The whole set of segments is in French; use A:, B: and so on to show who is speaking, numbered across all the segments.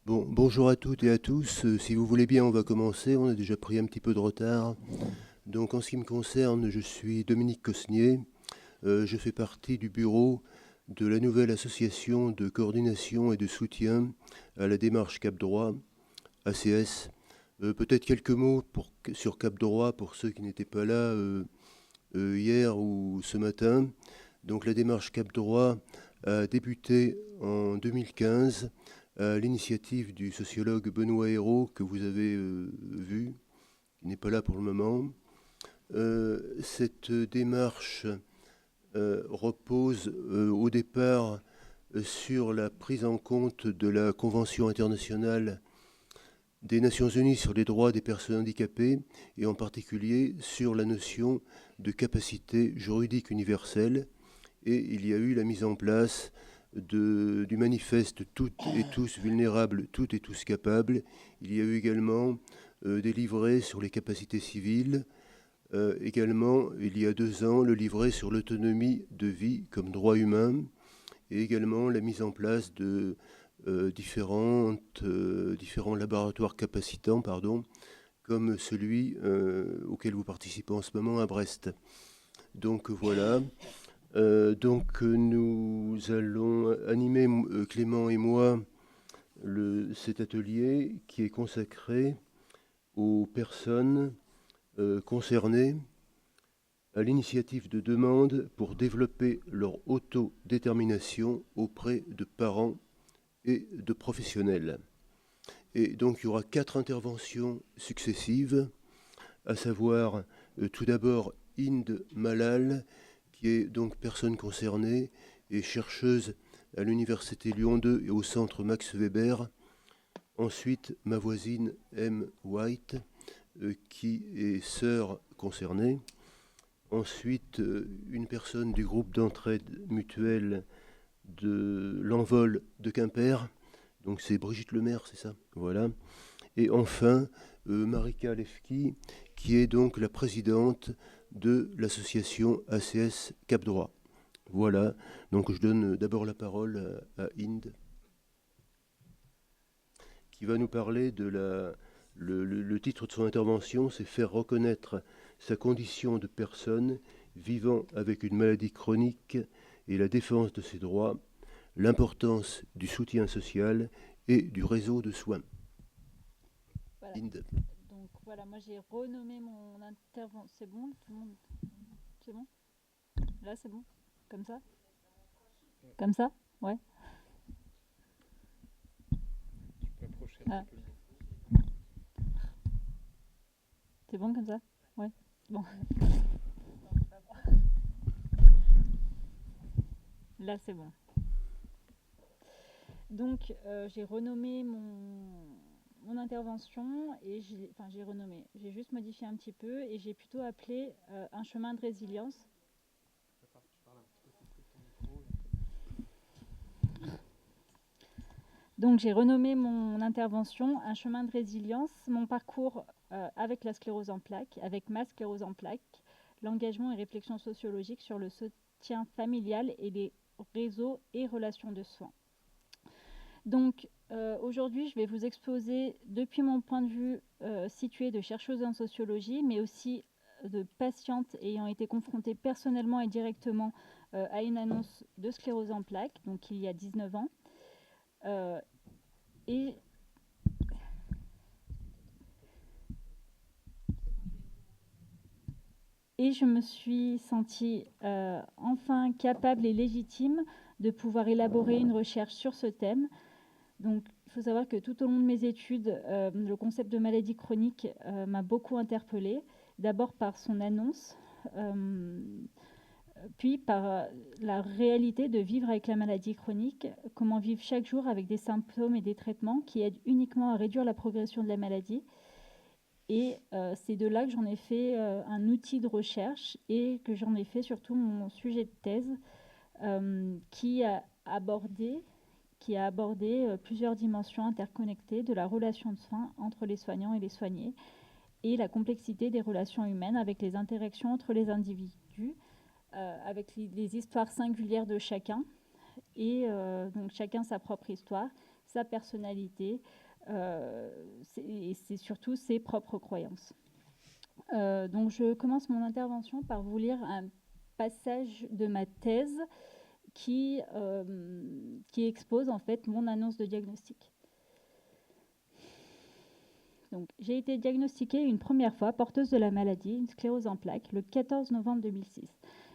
A: Bon, bonjour à toutes et à tous. Si vous voulez bien, on va commencer. On a déjà pris un petit peu de retard. Donc, en ce qui me concerne, je suis Dominique Cosnier. Je fais partie du bureau de la nouvelle association de coordination et de soutien à la démarche Cap Droit, ACS. Peut-être quelques mots sur Cap Droit pour ceux qui n'étaient pas là hier ou ce matin. Donc, la démarche Cap Droit a débuté en 2015 à l'initiative du sociologue Benoît Hérault, que vous avez vu, qui n'est pas là pour le moment. Cette démarche repose au départ sur la prise en compte de la Convention internationale des Nations Unies sur les droits des personnes handicapées et en particulier sur la notion de capacité juridique universelle. Et il y a eu la mise en place du manifeste Toutes et tous vulnérables, toutes et tous capables. Il y a eu également des livrets sur les capacités civiles. Également, il y a 2 ans, le livret sur l'autonomie de vie comme droit humain. Et également la mise en place de différents laboratoires capacitants, comme celui auquel vous participez en ce moment à Brest. Donc voilà. Nous allons animer, Clément et moi, cet atelier qui est consacré aux personnes concernées à l'initiative de demande pour développer leur autodétermination auprès de parents et de professionnels. Et donc il y aura 4 interventions successives, à savoir tout d'abord Inde Malal, qui est donc personne concernée et chercheuse à l'Université Lyon 2 et au centre Max Weber. Ensuite, ma voisine M. White, qui est sœur concernée. Ensuite, une personne du groupe d'entraide mutuelle de l'Envol de Quimper. Donc c'est Brigitte Lemaire, c'est ça? Voilà. Et enfin, Marika Lefki, qui est donc la présidente de l'association ACS Cap Droit. Voilà, donc je donne d'abord la parole à Inde, qui va nous parler de le titre de son intervention, c'est faire reconnaître sa condition de personne vivant avec une maladie chronique et la défense de ses droits, l'importance du soutien social et du réseau de soins.
B: Voilà.
A: Inde.
B: Donc voilà, moi j'ai renommé mon intervention. C'est bon, tout le monde. C'est bon. Là c'est bon. Comme ça. Comme ça. Ouais.
C: Tu peux approcher un
B: Ah,
C: petit peu le micro.
B: c'est bon comme ça. Ouais. Bon. Là c'est bon. Donc j'ai renommé mon intervention et j'ai renommé. J'ai juste modifié un petit peu et j'ai plutôt appelé un chemin de résilience.
C: Attends, tu parles un petit peu plus près de ton micro.
B: Donc j'ai renommé mon intervention un chemin de résilience, mon parcours avec la sclérose en plaques, avec ma sclérose en plaques, l'engagement et réflexion sociologique sur le soutien familial et les réseaux et relations de soins. Donc aujourd'hui, je vais vous exposer depuis mon point de vue situé de chercheuse en sociologie, mais aussi de patiente ayant été confrontée personnellement et directement à une annonce de sclérose en plaques, donc il y a 19 ans. Et Et je me suis sentie enfin capable et légitime de pouvoir élaborer une recherche sur ce thème. Donc, il faut savoir que tout au long de mes études, le concept de maladie chronique m'a beaucoup interpellée. D'abord par son annonce, puis par la réalité de vivre avec la maladie chronique, comment vivre chaque jour avec des symptômes et des traitements qui aident uniquement à réduire la progression de la maladie. Et c'est de là que j'en ai fait un outil de recherche et que j'en ai fait surtout mon sujet de thèse qui a abordé plusieurs dimensions interconnectées de la relation de soins entre les soignants et les soignés et la complexité des relations humaines avec les interactions entre les individus, avec les histoires singulières de chacun et donc chacun sa propre histoire, sa personnalité, et c'est surtout ses propres croyances. Donc je commence mon intervention par vous lire un passage de ma thèse qui expose en fait mon annonce de diagnostic. Donc, j'ai été diagnostiquée une première fois porteuse de la maladie, une sclérose en plaques, le 14 novembre 2006.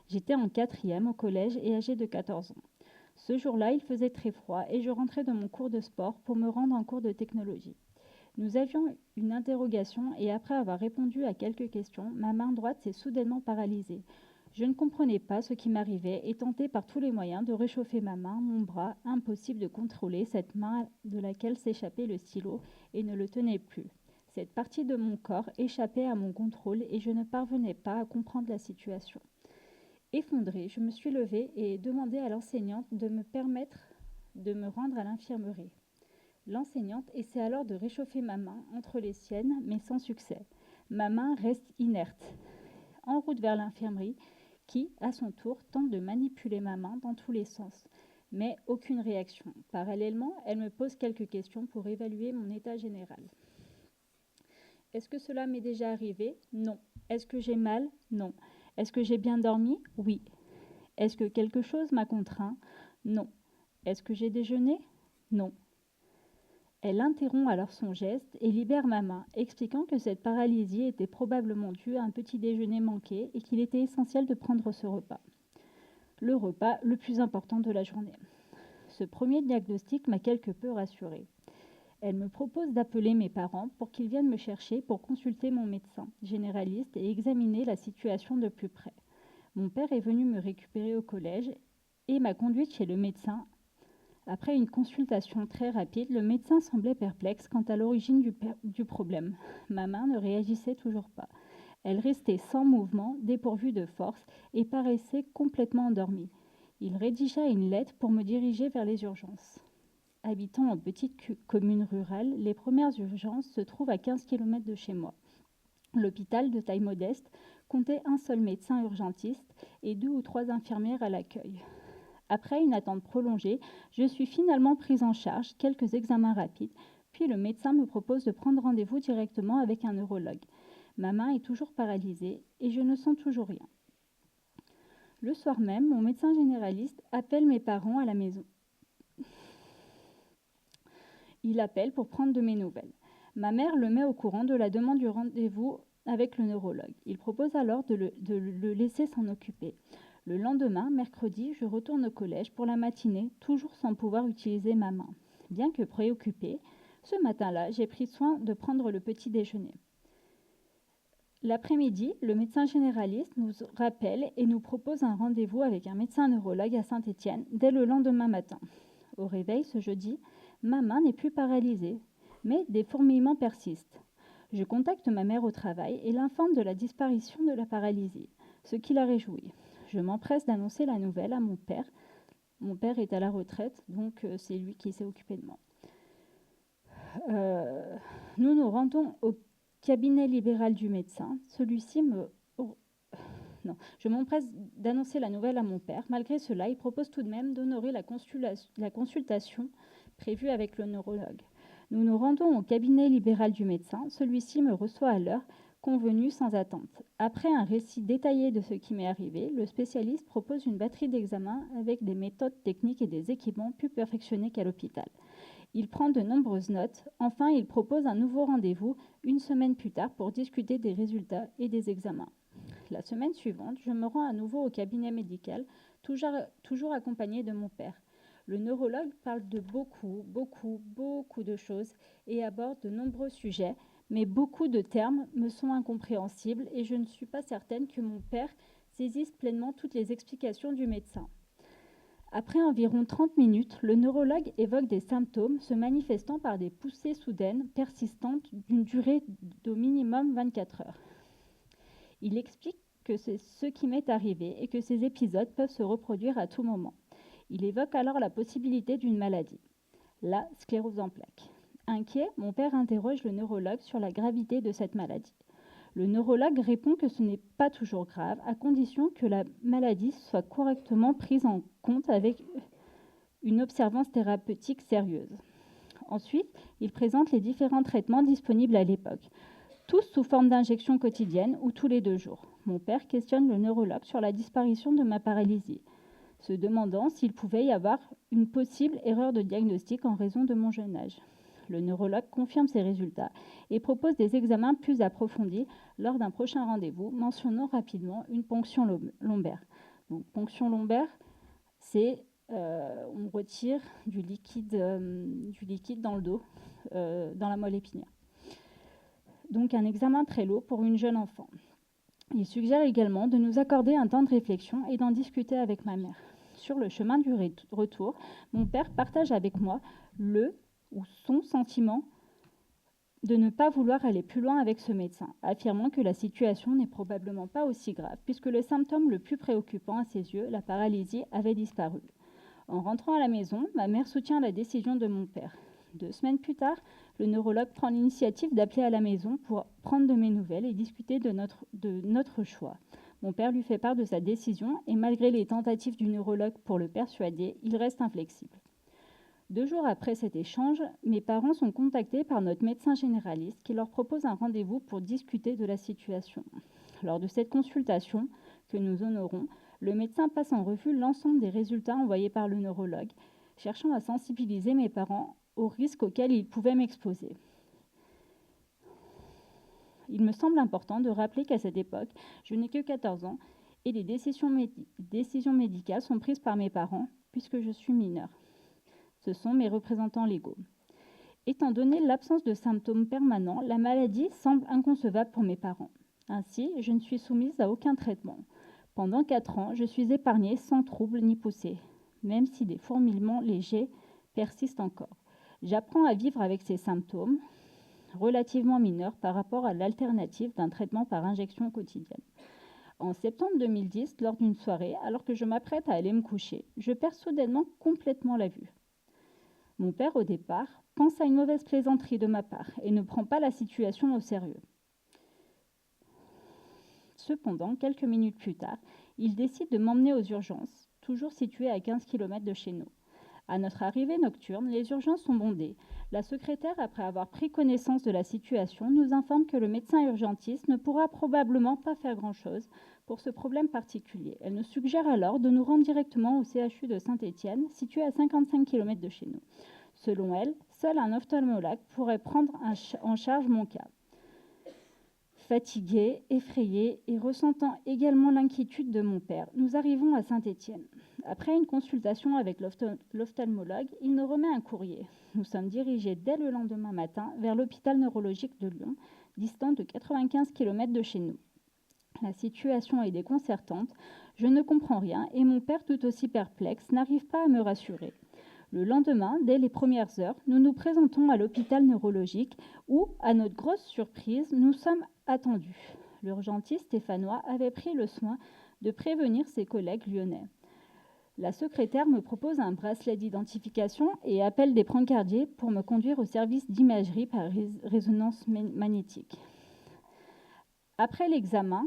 B: J'étais en 4e au collège et âgée de 14 ans. Ce jour-là, il faisait très froid et je rentrais de mon cours de sport pour me rendre en cours de technologie. Nous avions une interrogation et après avoir répondu à quelques questions, ma main droite s'est soudainement paralysée. Je ne comprenais pas ce qui m'arrivait et tentais par tous les moyens de réchauffer ma main, mon bras, impossible de contrôler cette main de laquelle s'échappait le stylo et ne le tenait plus. Cette partie de mon corps échappait à mon contrôle et je ne parvenais pas à comprendre la situation. Effondrée, je me suis levée et ai demandé à l'enseignante de me permettre de me rendre à l'infirmerie. L'enseignante essaie alors de réchauffer ma main entre les siennes, mais sans succès. Ma main reste inerte. En route vers l'infirmerie, qui, à son tour, tente de manipuler ma main dans tous les sens. Mais aucune réaction. Parallèlement, elle me pose quelques questions pour évaluer mon état général. Est-ce que cela m'est déjà arrivé? Non. Est-ce que j'ai mal? Non. Est-ce que j'ai bien dormi? Oui. Est-ce que quelque chose m'a contraint? Non. Est-ce que j'ai déjeuné? Non. Elle interrompt alors son geste et libère ma main, expliquant que cette paralysie était probablement due à un petit déjeuner manqué et qu'il était essentiel de prendre ce repas. Le repas le plus important de la journée. Ce premier diagnostic m'a quelque peu rassurée. Elle me propose d'appeler mes parents pour qu'ils viennent me chercher pour consulter mon médecin généraliste et examiner la situation de plus près. Mon père est venu me récupérer au collège et m'a conduite chez le médecin. Après une consultation très rapide, le médecin semblait perplexe quant à l'origine du problème. Ma main ne réagissait toujours pas. Elle restait sans mouvement, dépourvue de force et paraissait complètement endormie. Il rédigea une lettre pour me diriger vers les urgences. Habitant en petite commune rurale, les premières urgences se trouvent à 15 km de chez moi. L'hôpital, de taille modeste, comptait un seul médecin urgentiste et 2 ou 3 infirmières à l'accueil. Après une attente prolongée, je suis finalement prise en charge, quelques examens rapides, puis le médecin me propose de prendre rendez-vous directement avec un neurologue. Ma main est toujours paralysée et je ne sens toujours rien. Le soir même, mon médecin généraliste appelle mes parents à la maison. Il appelle pour prendre de mes nouvelles. Ma mère le met au courant de la demande du rendez-vous avec le neurologue. Il propose alors de le laisser s'en occuper. Le lendemain, mercredi, je retourne au collège pour la matinée, toujours sans pouvoir utiliser ma main. Bien que préoccupée, ce matin-là, j'ai pris soin de prendre le petit déjeuner. L'après-midi, le médecin généraliste nous rappelle et nous propose un rendez-vous avec un médecin neurologue à Saint-Étienne dès le lendemain matin. Au réveil, ce jeudi, ma main n'est plus paralysée, mais des fourmillements persistent. Je contacte ma mère au travail et l'informe de la disparition de la paralysie, ce qui la réjouit. Je m'empresse d'annoncer la nouvelle à mon père. Mon père est à la retraite, donc c'est lui qui s'est occupé de moi. Nous nous rendons au cabinet libéral du médecin. Celui-ci me... Non, je m'empresse d'annoncer la nouvelle à mon père. Malgré cela, il propose tout de même d'honorer la consultation prévue avec le neurologue. Nous nous rendons au cabinet libéral du médecin. Celui-ci me reçoit à l'heure convenue sans attente. Après un récit détaillé de ce qui m'est arrivé, le spécialiste propose une batterie d'examens avec des méthodes techniques et des équipements plus perfectionnés qu'à l'hôpital. Il prend de nombreuses notes. Enfin, il propose un nouveau rendez-vous une semaine plus tard pour discuter des résultats et des examens. La semaine suivante, je me rends à nouveau au cabinet médical, toujours accompagné de mon père. Le neurologue parle de beaucoup de choses et aborde de nombreux sujets, mais beaucoup de termes me sont incompréhensibles et je ne suis pas certaine que mon père saisisse pleinement toutes les explications du médecin. Après environ 30 minutes, le neurologue évoque des symptômes se manifestant par des poussées soudaines, persistantes, d'une durée d'au minimum 24 heures. Il explique que c'est ce qui m'est arrivé et que ces épisodes peuvent se reproduire à tout moment. Il évoque alors la possibilité d'une maladie, la sclérose en plaques. Inquiet, mon père interroge le neurologue sur la gravité de cette maladie. Le neurologue répond que ce n'est pas toujours grave, à condition que la maladie soit correctement prise en compte avec une observance thérapeutique sérieuse. Ensuite, il présente les différents traitements disponibles à l'époque, tous sous forme d'injections quotidiennes ou tous les 2 jours. Mon père questionne le neurologue sur la disparition de ma paralysie, se demandant s'il pouvait y avoir une possible erreur de diagnostic en raison de mon jeune âge. Le neurologue confirme ses résultats et propose des examens plus approfondis lors d'un prochain rendez-vous, mentionnant rapidement une ponction lombaire. Donc, ponction lombaire, c'est on retire du liquide dans le dos, dans la moelle épinière. Donc un examen très lourd pour une jeune enfant. Il suggère également de nous accorder un temps de réflexion et d'en discuter avec ma mère. Sur le chemin du retour, mon père partage avec moi le ou son sentiment de ne pas vouloir aller plus loin avec ce médecin, affirmant que la situation n'est probablement pas aussi grave, puisque le symptôme le plus préoccupant à ses yeux, la paralysie, avait disparu. En rentrant à la maison, ma mère soutient la décision de mon père. 2 semaines plus tard, le neurologue prend l'initiative d'appeler à la maison pour prendre de mes nouvelles et discuter de notre choix. Mon père lui fait part de sa décision et malgré les tentatives du neurologue pour le persuader, il reste inflexible. 2 jours après cet échange, mes parents sont contactés par notre médecin généraliste qui leur propose un rendez-vous pour discuter de la situation. Lors de cette consultation, que nous honorons, le médecin passe en revue l'ensemble des résultats envoyés par le neurologue, cherchant à sensibiliser mes parents aux risques auxquels ils pouvaient m'exposer. Il me semble important de rappeler qu'à cette époque, je n'ai que 14 ans et les décisions médicales sont prises par mes parents puisque je suis mineure. Ce sont mes représentants légaux. Étant donné l'absence de symptômes permanents, la maladie semble inconcevable pour mes parents. Ainsi, je ne suis soumise à aucun traitement. Pendant 4 ans, je suis épargnée sans trouble ni poussée, même si des fourmillements légers persistent encore. J'apprends à vivre avec ces symptômes relativement mineurs par rapport à l'alternative d'un traitement par injection quotidienne. En septembre 2010, lors d'une soirée, alors que je m'apprête à aller me coucher, je perds soudainement complètement la vue. Mon père, au départ, pense à une mauvaise plaisanterie de ma part et ne prend pas la situation au sérieux. Cependant, quelques minutes plus tard, il décide de m'emmener aux urgences, toujours situées à 15 km de chez nous. À notre arrivée nocturne, les urgences sont bondées. La secrétaire, après avoir pris connaissance de la situation, nous informe que le médecin urgentiste ne pourra probablement pas faire grand-chose pour ce problème particulier. Elle nous suggère alors de nous rendre directement au CHU de Saint-Étienne, situé à 55 km de chez nous. Selon elle, seul un ophtalmologue pourrait prendre en charge mon cas. Fatiguée, effrayée et ressentant également l'inquiétude de mon père, nous arrivons à Saint-Étienne. Après une consultation avec l'ophtalmologue, il nous remet un courrier. Nous sommes dirigés dès le lendemain matin vers l'hôpital neurologique de Lyon, distant de 95 km de chez nous. La situation est déconcertante, je ne comprends rien et mon père, tout aussi perplexe, n'arrive pas à me rassurer. Le lendemain, dès les premières heures, nous nous présentons à l'hôpital neurologique où, à notre grosse surprise, nous sommes attendus. L'urgentiste stéphanois avait pris le soin de prévenir ses collègues lyonnais. La secrétaire me propose un bracelet d'identification et appelle des brancardiers pour me conduire au service d'imagerie par résonance magnétique. Après l'examen,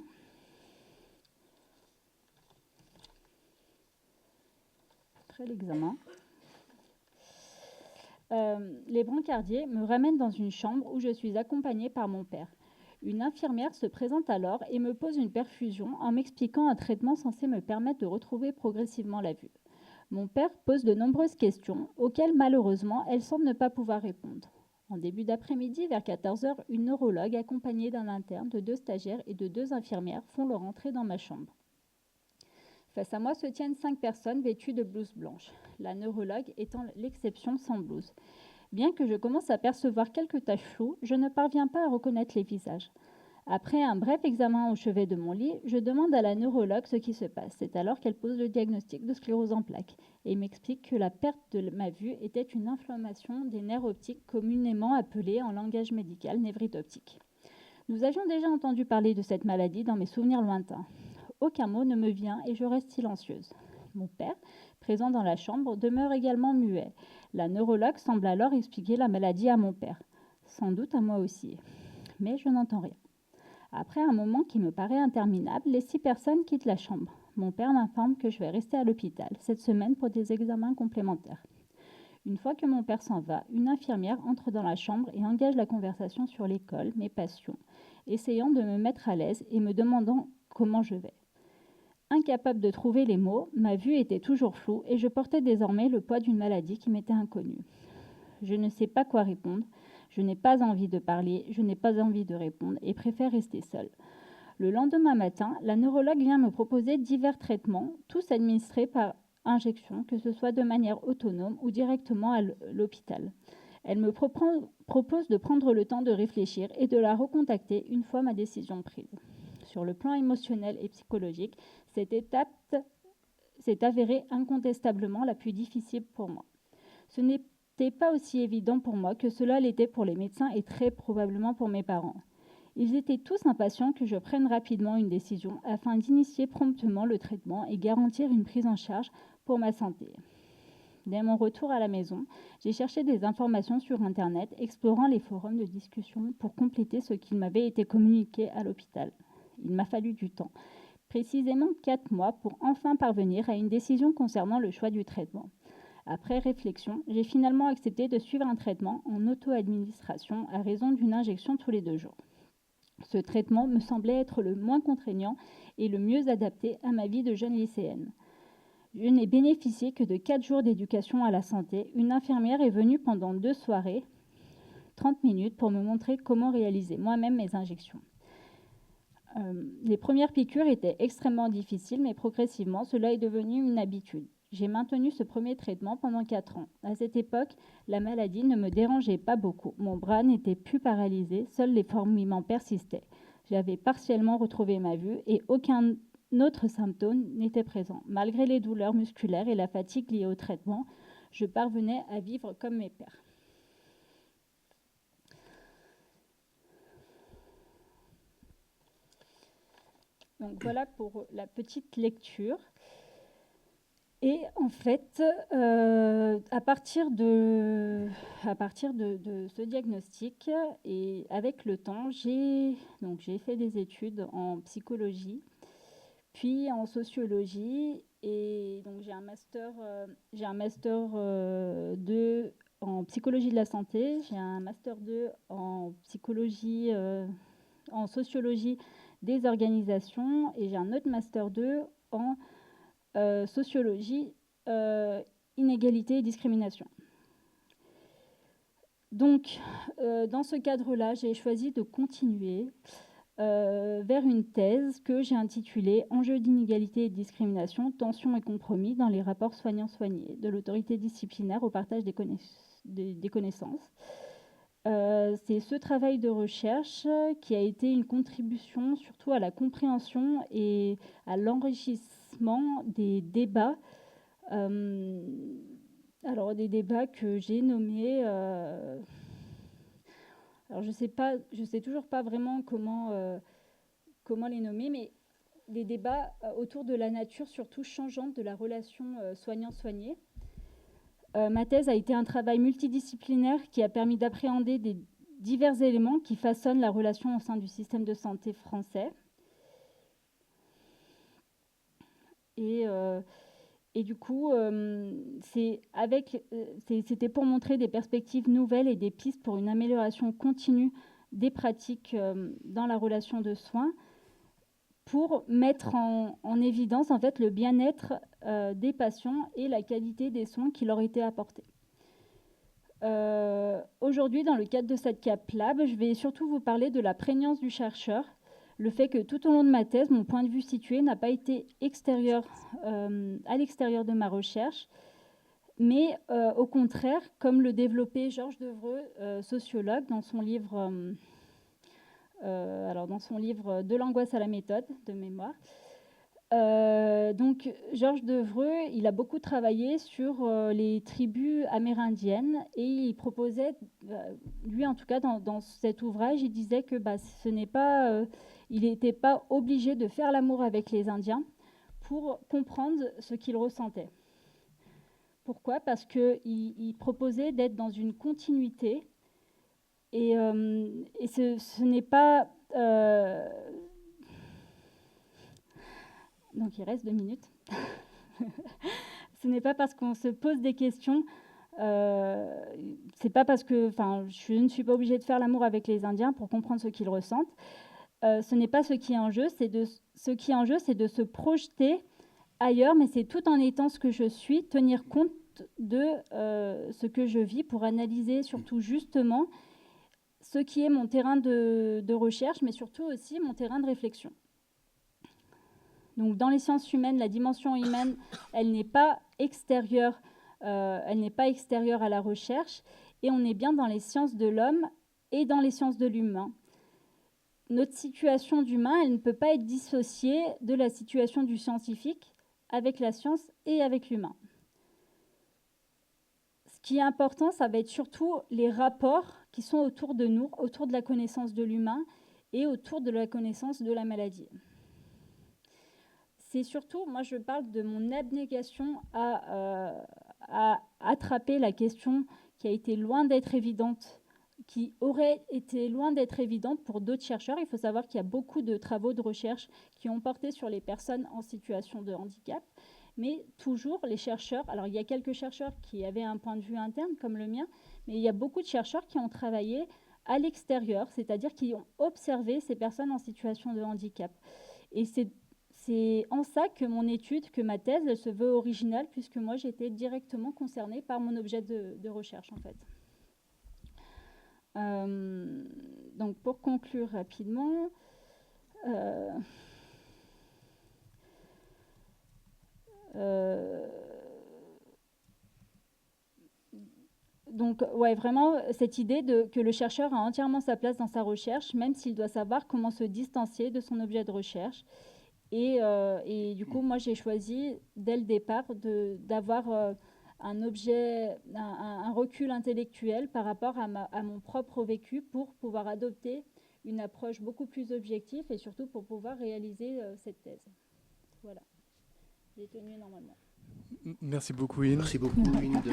B: les brancardiers me ramènent dans une chambre où je suis accompagnée par mon père. Une infirmière se présente alors et me pose une perfusion en m'expliquant un traitement censé me permettre de retrouver progressivement la vue. Mon père pose de nombreuses questions auxquelles malheureusement elle semble ne pas pouvoir répondre. En début d'après-midi, vers 14h, une neurologue accompagnée d'un interne, de 2 stagiaires et de 2 infirmières font leur entrée dans ma chambre. Face à moi se tiennent 5 personnes vêtues de blouses blanches, la neurologue étant l'exception sans blouse. Bien que je commence à percevoir quelques taches floues, je ne parviens pas à reconnaître les visages. Après un bref examen au chevet de mon lit, je demande à la neurologue ce qui se passe. C'est alors qu'elle pose le diagnostic de sclérose en plaques et m'explique que la perte de ma vue était une inflammation des nerfs optiques communément appelée en langage médical névrite optique. Nous avions déjà entendu parler de cette maladie dans mes souvenirs lointains. Aucun mot ne me vient et je reste silencieuse. Mon père, présent dans la chambre, demeure également muet. La neurologue semble alors expliquer la maladie à mon père, sans doute à moi aussi, mais je n'entends rien. Après un moment qui me paraît interminable, les 6 personnes quittent la chambre. Mon père m'informe que je vais rester à l'hôpital cette semaine pour des examens complémentaires. Une fois que mon père s'en va, une infirmière entre dans la chambre et engage la conversation sur l'école, mes passions, essayant de me mettre à l'aise et me demandant comment je vais. Incapable de trouver les mots, ma vue était toujours floue et je portais désormais le poids d'une maladie qui m'était inconnue. Je ne sais pas quoi répondre, je n'ai pas envie de parler, je n'ai pas envie de répondre et préfère rester seule. Le lendemain matin, la neurologue vient me proposer divers traitements, tous administrés par injection, que ce soit de manière autonome ou directement à l'hôpital. Elle me propose de prendre le temps de réfléchir et de la recontacter une fois ma décision prise. Sur le plan émotionnel et psychologique, cette étape s'est avérée incontestablement la plus difficile pour moi. Ce n'était pas aussi évident pour moi que cela l'était pour les médecins et très probablement pour mes parents. Ils étaient tous impatients que je prenne rapidement une décision afin d'initier promptement le traitement et garantir une prise en charge pour ma santé. Dès mon retour à la maison, j'ai cherché des informations sur Internet, explorant les forums de discussion pour compléter ce qui m'avait été communiqué à l'hôpital. Il m'a fallu du temps, précisément 4 mois, pour enfin parvenir à une décision concernant le choix du traitement. Après réflexion, j'ai finalement accepté de suivre un traitement en auto-administration à raison d'une injection tous les 2 jours. Ce traitement me semblait être le moins contraignant et le mieux adapté à ma vie de jeune lycéenne. Je n'ai bénéficié que de 4 jours d'éducation à la santé. Une infirmière est venue pendant 2 soirées, 30 minutes, pour me montrer comment réaliser moi-même mes injections. Les premières piqûres étaient extrêmement difficiles, mais progressivement, cela est devenu une habitude. J'ai maintenu ce premier traitement pendant 4 ans. À cette époque, la maladie ne me dérangeait pas beaucoup. Mon bras n'était plus paralysé, seuls les fourmillements persistaient. J'avais partiellement retrouvé ma vue et aucun autre symptôme n'était présent. Malgré les douleurs musculaires et la fatigue liée au traitement, je parvenais à vivre comme mes pères. Donc voilà pour la petite lecture. Et en fait, à partir de ce diagnostic et avec le temps, j'ai fait des études en psychologie, puis en sociologie, et donc j'ai un master 2 en psychologie de la santé, j'ai un master 2 en psychologie, en sociologie des organisations, et j'ai un autre master 2 en sociologie, inégalité et discrimination. Donc, dans ce cadre-là, j'ai choisi de continuer vers une thèse que j'ai intitulée « Enjeux d'inégalité et de discrimination, tensions et compromis dans les rapports soignants-soignés, de l'autorité disciplinaire au partage des connaissances ». C'est ce travail de recherche qui a été une contribution surtout à la compréhension et à l'enrichissement des débats. Alors des débats que j'ai nommés. Alors je sais toujours pas vraiment comment les nommer, mais des débats autour de la nature surtout changeante de la relation soignant-soigné. Ma thèse a été un travail multidisciplinaire qui a permis d'appréhender des divers éléments qui façonnent la relation au sein du système de santé français. Et du coup, c'était pour montrer des perspectives nouvelles et des pistes pour une amélioration continue des pratiques dans la relation de soins, pour mettre en évidence en fait le bien-être des patients et la qualité des soins qui leur étaient apportés. Aujourd'hui, dans le cadre de cette CAP Lab, je vais surtout vous parler de la prégnance du chercheur, le fait que tout au long de ma thèse, mon point de vue situé n'a pas été à l'extérieur de ma recherche, mais au contraire, comme le développait Georges Devreux, sociologue, dans son livre De l'angoisse à la méthode, de mémoire. Donc Georges Devreux, il a beaucoup travaillé sur les tribus amérindiennes et il proposait, lui en tout cas dans cet ouvrage, il disait que ce n'est pas, il n'était pas obligé de faire l'amour avec les Indiens pour comprendre ce qu'ils ressentaient. Pourquoi ? Parce qu'il proposait d'être dans une continuité et ce n'est pas... Donc il reste 2 minutes. Ce n'est pas parce qu'on se pose des questions C'est pas parce que, enfin, je ne suis pas obligée de faire l'amour avec les Indiens pour comprendre ce qu'ils ressentent. Ce n'est pas ce qui est en jeu, ce qui est en jeu, c'est de se projeter ailleurs, mais c'est tout en étant ce que je suis, tenir compte de ce que je vis pour analyser surtout justement ce qui est mon terrain de recherche, mais surtout aussi mon terrain de réflexion. Donc, dans les sciences humaines, la dimension humaine, elle n'est pas extérieure à la recherche, et on est bien dans les sciences de l'homme et dans les sciences de l'humain. Notre situation d'humain, elle ne peut pas être dissociée de la situation du scientifique avec la science et avec l'humain. Ce qui est important, ça va être surtout les rapports qui sont autour de nous, autour de la connaissance de l'humain et autour de la connaissance de la maladie. C'est surtout, moi je parle de mon abnégation à attraper la question qui a été loin d'être évidente, qui aurait été loin d'être évidente pour d'autres chercheurs. Il faut savoir qu'il y a beaucoup de travaux de recherche qui ont porté sur les personnes en situation de handicap, mais toujours les chercheurs, alors il y a quelques chercheurs qui avaient un point de vue interne comme le mien, mais il y a beaucoup de chercheurs qui ont travaillé à l'extérieur, c'est-à-dire qui ont observé ces personnes en situation de handicap. Et c'est en ça que mon étude, que ma thèse, elle se veut originale, puisque moi, j'ai été directement concernée par mon objet de recherche, en fait. Donc, pour conclure rapidement, donc, ouais, vraiment, cette idée que le chercheur a entièrement sa place dans sa recherche, même s'il doit savoir comment se distancier de son objet de recherche. Et du coup, moi, j'ai choisi, dès le départ, d'avoir un recul intellectuel par rapport à mon propre vécu pour pouvoir adopter une approche beaucoup plus objective et surtout pour pouvoir réaliser cette thèse. Voilà. J'ai tenu normalement.
C: Merci beaucoup, Inde.
A: Merci beaucoup, Inde.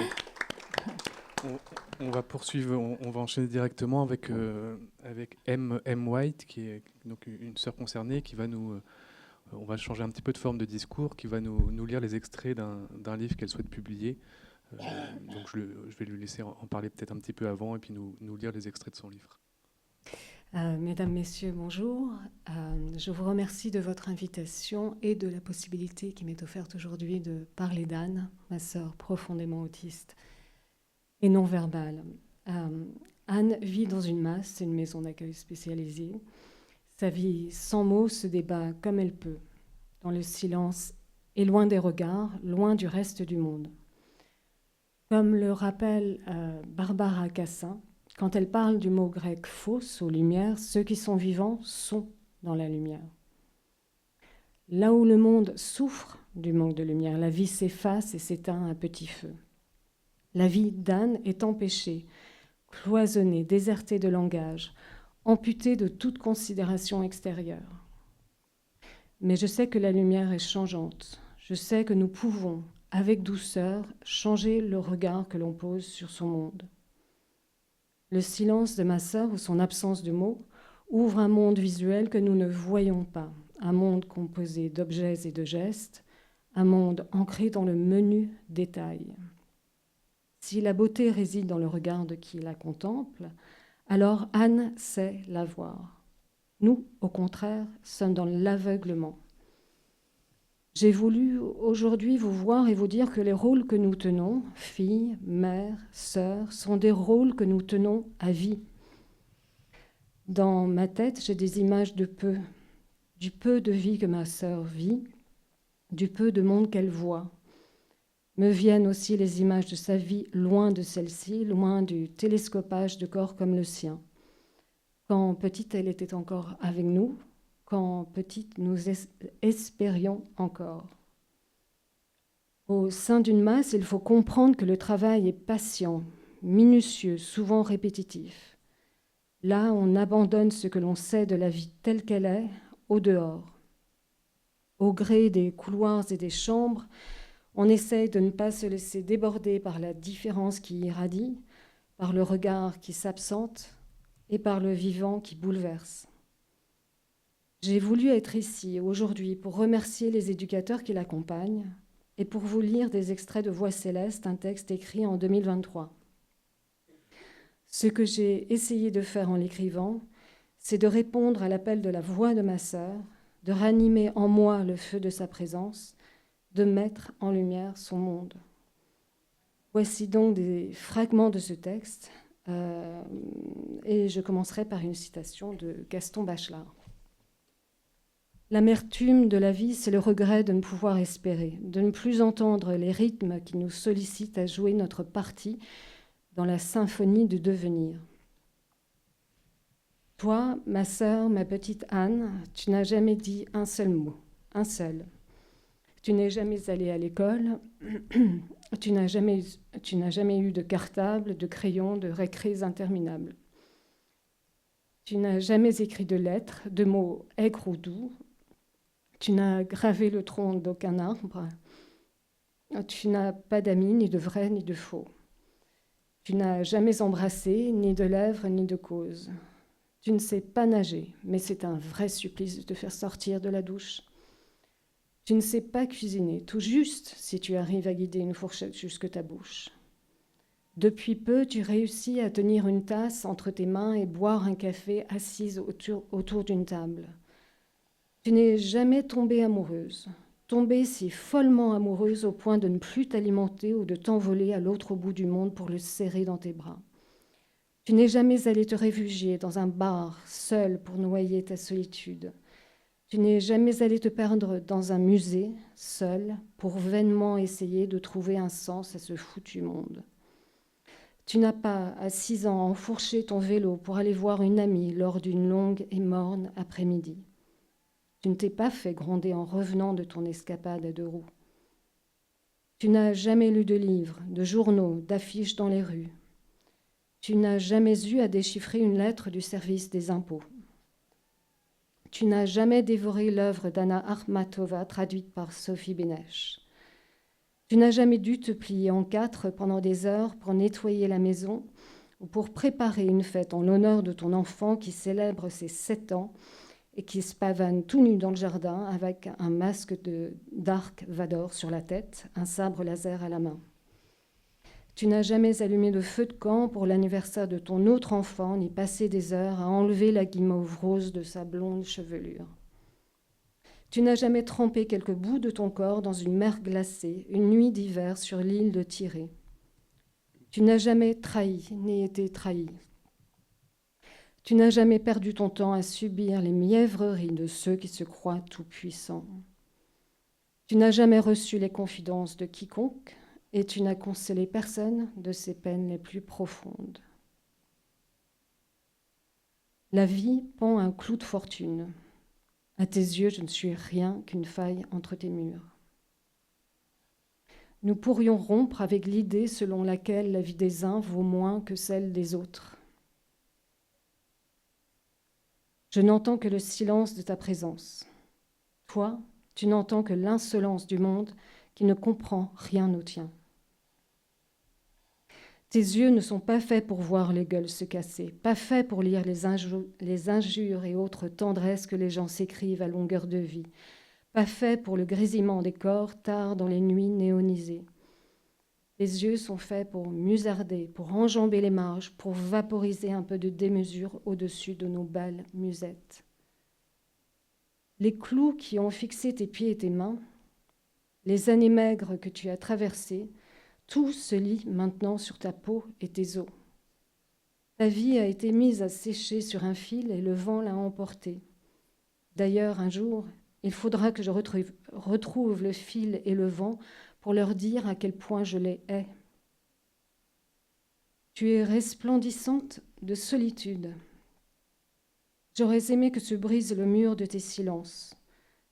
C: On va poursuivre, on va enchaîner directement avec M. White, qui est donc une sœur concernée, qui va on va changer un petit peu de forme de discours, qui va nous lire les extraits d'un livre qu'elle souhaite publier. Donc je vais lui laisser en parler peut-être un petit peu avant et puis nous lire les extraits de son livre.
D: Mesdames, Messieurs, bonjour. Je vous remercie de votre invitation et de la possibilité qui m'est offerte aujourd'hui de parler d'Anne, ma sœur profondément autiste et non verbale. Anne vit dans une masse, une maison d'accueil spécialisée. Sa vie sans mots se débat comme elle peut, dans le silence et loin des regards, loin du reste du monde. Comme le rappelle Barbara Cassin, quand elle parle du mot grec « phos » aux lumières, ceux qui sont vivants sont dans la lumière. Là où le monde souffre du manque de lumière, la vie s'efface et s'éteint à petit feu. La vie d'Anne est empêchée, cloisonnée, désertée de langage, amputée de toute considération extérieure. Mais je sais que la lumière est changeante. Je sais que nous pouvons, avec douceur, changer le regard que l'on pose sur son monde. Le silence de ma sœur ou son absence de mots ouvre un monde visuel que nous ne voyons pas, un monde composé d'objets et de gestes, un monde ancré dans le menu détail. Si la beauté réside dans le regard de qui la contemple, alors Anne sait la voir. Nous, au contraire, sommes dans l'aveuglement. J'ai voulu aujourd'hui vous voir et vous dire que les rôles que nous tenons, fille, mère, sœur, sont des rôles que nous tenons à vie. Dans ma tête, j'ai des images de peu, du peu de vie que ma sœur vit, du peu de monde qu'elle voit. Me viennent aussi les images de sa vie loin de celle-ci, loin du télescopage de corps comme le sien. Quand petite, elle était encore avec nous, quand petite, nous espérions encore. Au sein d'une masse, il faut comprendre que le travail est patient, minutieux, souvent répétitif. Là, on abandonne ce que l'on sait de la vie telle qu'elle est, au dehors. Au gré des couloirs et des chambres, on essaye de ne pas se laisser déborder par la différence qui irradie, par le regard qui s'absente et par le vivant qui bouleverse. J'ai voulu être ici aujourd'hui pour remercier les éducateurs qui l'accompagnent et pour vous lire des extraits de Voix céleste, un texte écrit en 2023. Ce que j'ai essayé de faire en l'écrivant, c'est de répondre à l'appel de la voix de ma sœur, de ranimer en moi le feu de sa présence, de mettre en lumière son monde. Voici donc des fragments de ce texte, et je commencerai par une citation de Gaston Bachelard. L'amertume de la vie, c'est le regret de ne pouvoir espérer, de ne plus entendre les rythmes qui nous sollicitent à jouer notre partie dans la symphonie du devenir. Toi, ma sœur, ma petite Anne, tu n'as jamais dit un seul mot, un seul. Tu n'es jamais allée à l'école, tu n'as jamais eu de cartable, de crayon, de récrés interminables. Tu n'as jamais écrit de lettres, de mots aigres ou doux. Tu n'as gravé le tronc d'aucun arbre. Tu n'as pas d'amis, ni de vrais, ni de faux. Tu n'as jamais embrassé, ni de lèvres, ni de cause. Tu ne sais pas nager, mais c'est un vrai supplice de te faire sortir de la douche. Tu ne sais pas cuisiner, tout juste si tu arrives à guider une fourchette jusque ta bouche. Depuis peu, tu réussis à tenir une tasse entre tes mains et boire un café assise autour d'une table. Tu n'es jamais tombée amoureuse, tombée si follement amoureuse au point de ne plus t'alimenter ou de t'envoler à l'autre bout du monde pour le serrer dans tes bras. Tu n'es jamais allée te réfugier dans un bar, seule pour noyer ta solitude. Tu n'es jamais allée te perdre dans un musée, seule, pour vainement essayer de trouver un sens à ce foutu monde. Tu n'as pas, à 6 ans, enfourché ton vélo pour aller voir une amie lors d'une longue et morne après-midi. Tu ne t'es pas fait gronder en revenant de ton escapade à 2 roues. Tu n'as jamais lu de livres, de journaux, d'affiches dans les rues. Tu n'as jamais eu à déchiffrer une lettre du service des impôts. Tu n'as jamais dévoré l'œuvre d'Anna Akhmatova traduite par Sophie Bénèche. Tu n'as jamais dû te plier en 4 pendant des heures pour nettoyer la maison ou pour préparer une fête en l'honneur de ton enfant qui célèbre ses 7 ans et qui se pavane tout nu dans le jardin avec un masque de Dark Vador sur la tête, un sabre laser à la main. Tu n'as jamais allumé de feu de camp pour l'anniversaire de ton autre enfant, ni passé des heures à enlever la guimauve rose de sa blonde chevelure. Tu n'as jamais trempé quelques bouts de ton corps dans une mer glacée, une nuit d'hiver sur l'île de Tirée. Tu n'as jamais trahi, ni été trahi. Tu n'as jamais perdu ton temps à subir les mièvreries de ceux qui se croient tout-puissants. Tu n'as jamais reçu les confidences de quiconque, et tu n'as consolé personne de ses peines les plus profondes. La vie pend un clou de fortune. À tes yeux, je ne suis rien qu'une faille entre tes murs. Nous pourrions rompre avec l'idée selon laquelle la vie des uns vaut moins que celle des autres. Je n'entends que le silence de ta présence. Toi, tu n'entends que l'insolence du monde qui ne comprend rien au tien. Tes yeux ne sont pas faits pour voir les gueules se casser, pas faits pour lire les injures et autres tendresses que les gens s'écrivent à longueur de vie, pas faits pour le grésillement des corps tard dans les nuits néonisées. Tes yeux sont faits pour musarder, pour enjamber les marges, pour vaporiser un peu de démesure au-dessus de nos belles musettes. Les clous qui ont fixé tes pieds et tes mains, les années maigres que tu as traversées, tout se lie maintenant sur ta peau et tes os. Ta vie a été mise à sécher sur un fil et le vent l'a emportée. D'ailleurs, un jour, il faudra que je retrouve le fil et le vent pour leur dire à quel point je les hais. Tu es resplendissante de solitude. J'aurais aimé que se brise le mur de tes silences,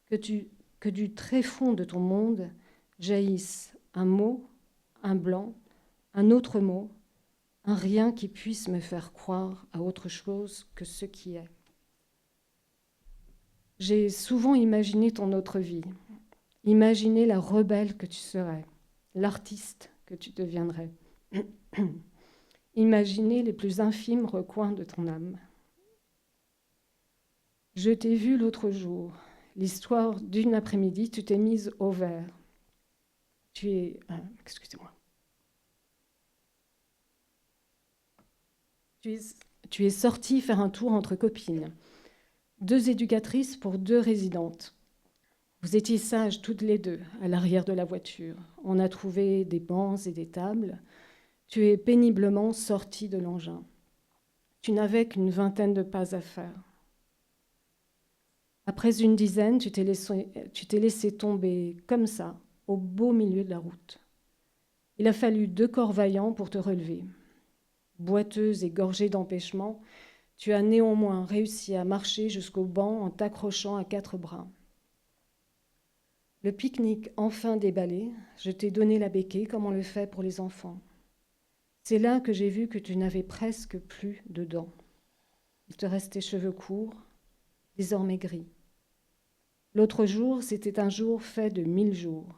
D: que du tréfonds de ton monde jaillisse un mot, un blanc, un autre mot, un rien qui puisse me faire croire à autre chose que ce qui est. J'ai souvent imaginé ton autre vie, imaginé la rebelle que tu serais, l'artiste que tu deviendrais, imaginé les plus infimes recoins de ton âme. Je t'ai vu l'autre jour, l'histoire d'une après-midi, tu t'es mise au vert. excusez-moi. Tu es sortie faire un tour entre copines. 2 éducatrices pour 2 résidentes. Vous étiez sages toutes les 2 à l'arrière de la voiture. On a trouvé des bancs et des tables. Tu es péniblement sortie de l'engin. Tu n'avais qu'une vingtaine de pas à faire. Après une dizaine, tu t'es laissé tomber comme ça, au beau milieu de la route. Il a fallu 2 corps vaillants pour te relever. Boiteuse et gorgée d'empêchements, tu as néanmoins réussi à marcher jusqu'au banc en t'accrochant à 4 bras. Le pique-nique enfin déballé, je t'ai donné la béquille comme on le fait pour les enfants. C'est là que j'ai vu que tu n'avais presque plus de dents. Il te restait cheveux courts, désormais gris. L'autre jour, c'était un jour fait de 1000 jours.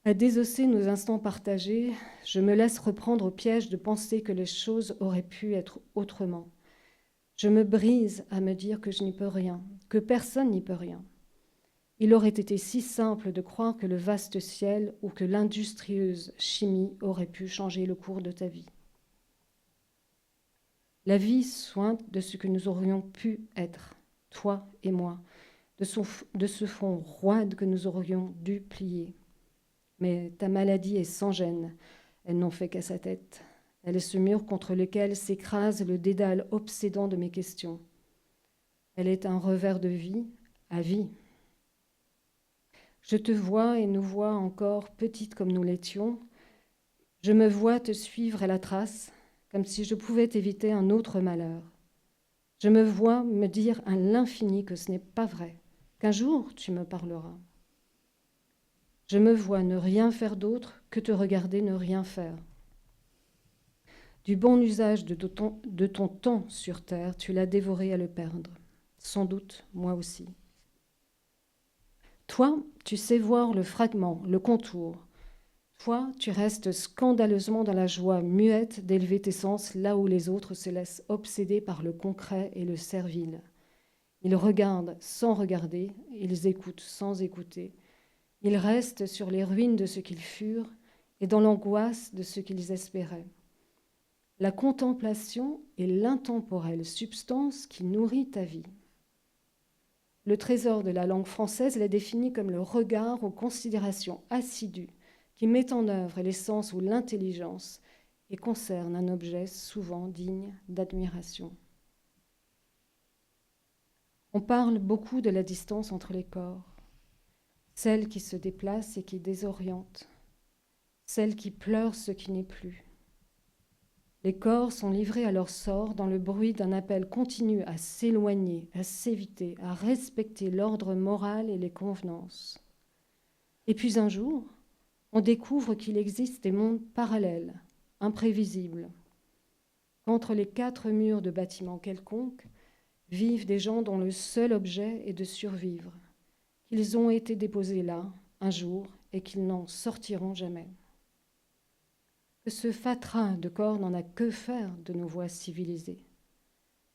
D: À désosser nos instants partagés, je me laisse reprendre au piège de penser que les choses auraient pu être autrement. Je me brise à me dire que je n'y peux rien, que personne n'y peut rien. Il aurait été si simple de croire que le vaste ciel ou que l'industrieuse chimie aurait pu changer le cours de ta vie. La vie sointe de ce que nous aurions pu être, toi et moi, de ce fond roide que nous aurions dû plier. Mais ta maladie est sans gêne, elle n'en fait qu'à sa tête. Elle est ce mur contre lequel s'écrase le dédale obsédant de mes questions. Elle est un revers de vie, à vie. Je te vois et nous vois encore petites comme nous l'étions. Je me vois te suivre à la trace, comme si je pouvais t'éviter un autre malheur. Je me vois me dire à l'infini que ce n'est pas vrai, qu'un jour tu me parleras. Je me vois ne rien faire d'autre que te regarder ne rien faire. Du bon usage de ton temps sur terre, tu l'as dévoré à le perdre. Sans doute, moi aussi. Toi, tu sais voir le fragment, le contour. Toi, tu restes scandaleusement dans la joie muette d'élever tes sens là où les autres se laissent obséder par le concret et le servile. Ils regardent sans regarder, ils écoutent sans écouter. Ils restent sur les ruines de ce qu'ils furent et dans l'angoisse de ce qu'ils espéraient. La contemplation est l'intemporelle substance qui nourrit ta vie. Le trésor de la langue française l'est défini comme le regard aux considérations assidues qui met en œuvre les sens ou l'intelligence et concerne un objet souvent digne d'admiration. On parle beaucoup de la distance entre les corps, celle qui se déplace et qui désoriente, celle qui pleure ce qui n'est plus. Les corps sont livrés à leur sort dans le bruit d'un appel continu à s'éloigner, à s'éviter, à respecter l'ordre moral et les convenances. Et puis un jour, on découvre qu'il existe des mondes parallèles, imprévisibles, qu'entre les 4 murs de bâtiments quelconques vivent des gens dont le seul objet est de survivre, qu'ils ont été déposés là un jour et qu'ils n'en sortiront jamais. Que ce fatras de corps n'en a que faire de nos voies civilisées,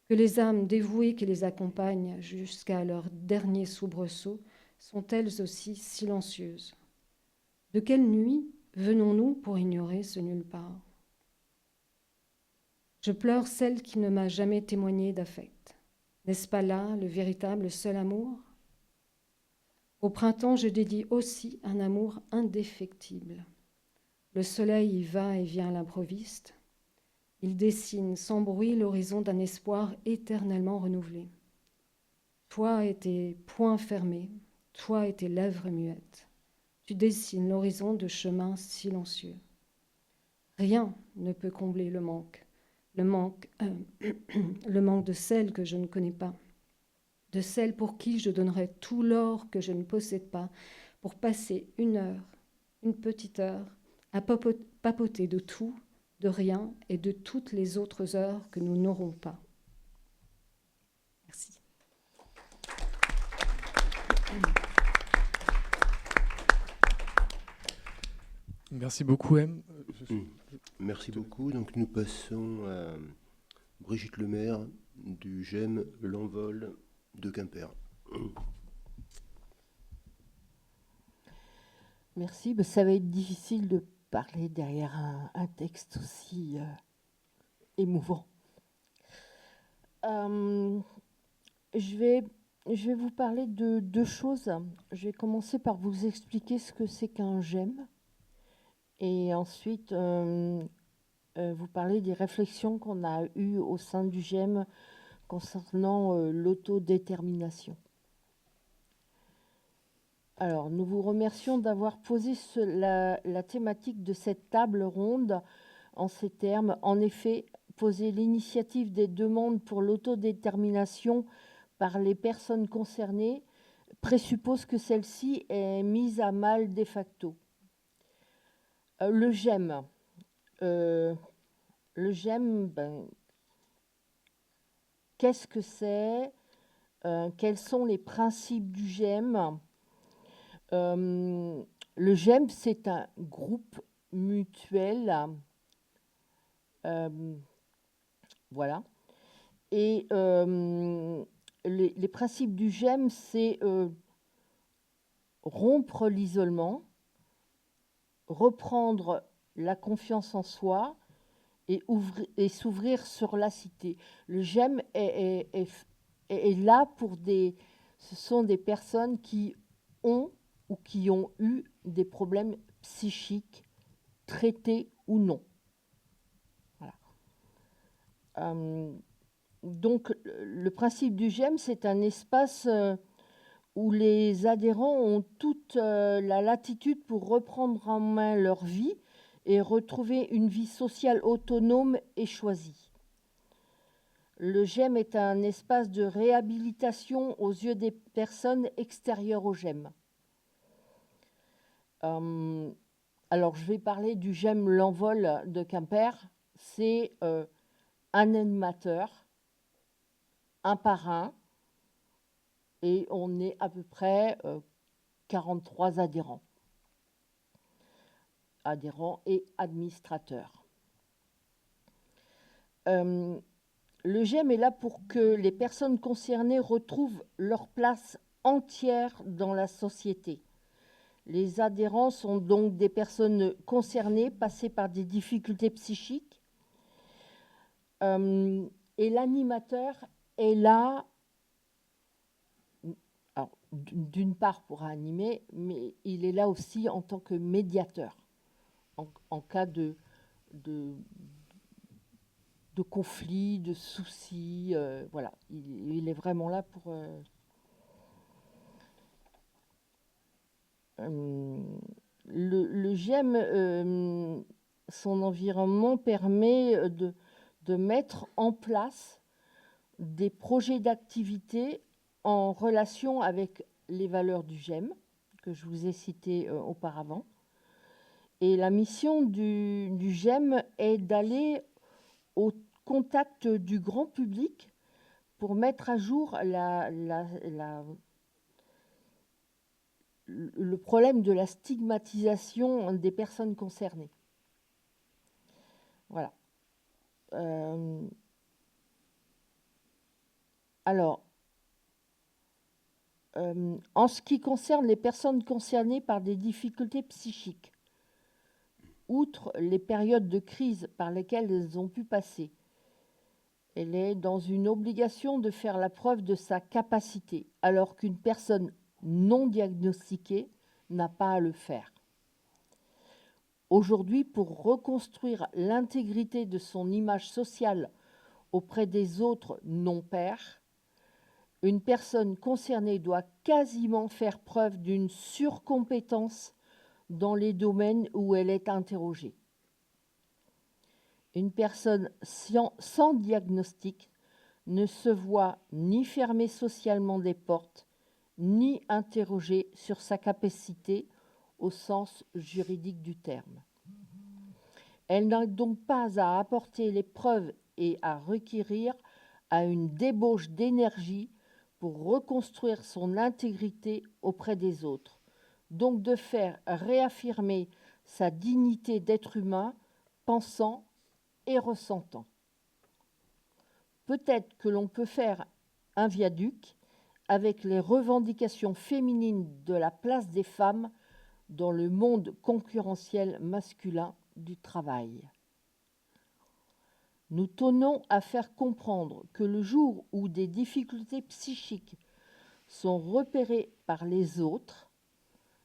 D: que les âmes dévouées qui les accompagnent jusqu'à leur dernier soubresaut sont elles aussi silencieuses. De quelle nuit venons-nous pour ignorer ce nulle part? Je pleure celle qui ne m'a jamais témoigné d'affect. N'est-ce pas là le véritable seul amour? Au printemps, je dédie aussi un amour indéfectible. Le soleil y va et vient à l'improviste. Il dessine sans bruit l'horizon d'un espoir éternellement renouvelé. Toi et tes poings fermés, toi et tes lèvres muettes, tu dessines l'horizon de chemins silencieux. Rien ne peut combler le manque de celle que je ne connais pas, de celle pour qui je donnerais tout l'or que je ne possède pas, pour passer une heure, une petite heure, à papoter de tout, de rien et de toutes les autres heures que nous n'aurons pas. Merci.
C: Merci beaucoup, M.
A: Merci beaucoup. Donc nous passons à Brigitte Lemaire du GEM L'Envol de Quimper.
E: Merci. Ben, ça va être difficile de parler derrière un texte aussi émouvant. Je vais vous parler de deux choses. Je vais commencer par vous expliquer ce que c'est qu'un GEM. Et ensuite, vous parler des réflexions qu'on a eues au sein du GEM concernant l'autodétermination. Alors, nous vous remercions d'avoir posé la thématique de cette table ronde en ces termes. En effet, poser l'initiative des demandes pour l'autodétermination par les personnes concernées présuppose que celle-ci est mise à mal de facto. Le GEM. Le GEM, qu'est-ce que c'est? Quels sont les principes du GEM? Le GEM, c'est un groupe mutuel. Voilà. Et les principes du GEM, c'est rompre l'isolement, reprendre la confiance en soi et s'ouvrir sur la cité. Le GEM est là pour ce sont des personnes qui ont ou qui ont eu des problèmes psychiques, traités ou non. Voilà. Donc, le principe du GEM, c'est un espace où les adhérents ont toute la latitude pour reprendre en main leur vie et retrouver une vie sociale autonome et choisie. Le GEM est un espace de réhabilitation aux yeux des personnes extérieures au GEM. Alors, je vais parler du GEM L'Envol de Quimper. C'est un animateur, un parrain, et on est à peu près 43 adhérents et administrateurs. Le GEM est là pour que les personnes concernées retrouvent leur place entière dans la société. Les adhérents sont donc des personnes concernées, passées par des difficultés psychiques. Et l'animateur est là, alors, d'une part pour animer, mais il est là aussi en tant que médiateur, en cas de conflit, de soucis. Voilà, il est vraiment là pour... Le GEM, son environnement permet de mettre en place des projets d'activité en relation avec les valeurs du GEM, que je vous ai citées auparavant. Et la mission du GEM est d'aller au contact du grand public pour mettre à jour le problème de la stigmatisation des personnes concernées. Voilà. Alors, en ce qui concerne les personnes concernées par des difficultés psychiques, outre les périodes de crise par lesquelles elles ont pu passer, elle est dans une obligation de faire la preuve de sa capacité, alors qu'une personne non diagnostiquée n'a pas à le faire. Aujourd'hui, pour reconstruire l'intégrité de son image sociale auprès des autres non-pairs, une personne concernée doit quasiment faire preuve d'une surcompétence dans les domaines où elle est interrogée. Une personne sans diagnostic ne se voit ni fermer socialement des portes, ni interrogée sur sa capacité au sens juridique du terme. Elle n'a donc pas à apporter les preuves et à requérir à une débauche d'énergie pour reconstruire son intégrité auprès des autres, donc de faire réaffirmer sa dignité d'être humain, pensant et ressentant. Peut-être que l'on peut faire un viaduc avec les revendications féminines de la place des femmes dans le monde concurrentiel masculin du travail. Nous tenons à faire comprendre que le jour où des difficultés psychiques sont repérées par les autres,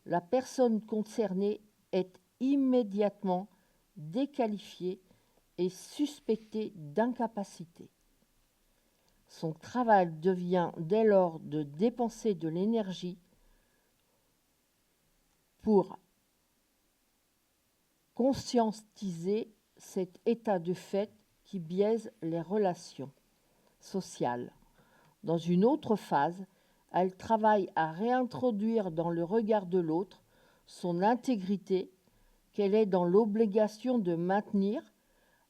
E: la personne concernée est immédiatement déqualifiée et suspectée d'incapacité. Son travail devient dès lors de dépenser de l'énergie pour conscientiser cet état de fait qui biaise les relations sociales. Dans une autre phase, elle travaille à réintroduire dans le regard de l'autre son intégrité qu'elle est dans l'obligation de maintenir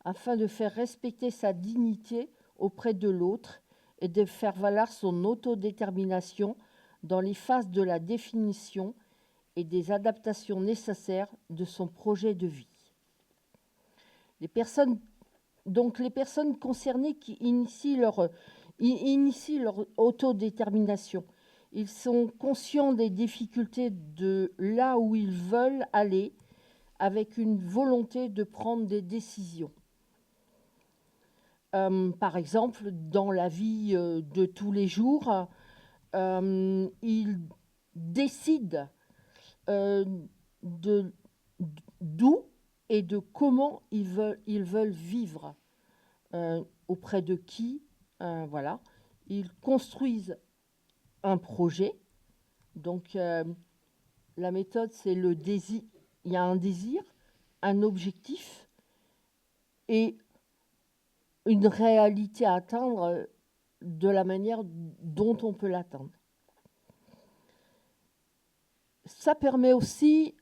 E: afin de faire respecter sa dignité auprès de l'autre et de faire valoir son autodétermination dans les phases de la définition et des adaptations nécessaires de son projet de vie. Les personnes concernées qui initient leur autodétermination, ils sont conscients des difficultés de là où ils veulent aller avec une volonté de prendre des décisions. Par exemple, dans la vie de tous les jours, ils décident d'où et de comment ils veulent vivre, auprès de qui, voilà. Ils construisent un projet. Donc, la méthode, c'est le désir. Il y a un désir, un objectif et une réalité à atteindre de la manière dont on peut l'atteindre. Ça permet aussi,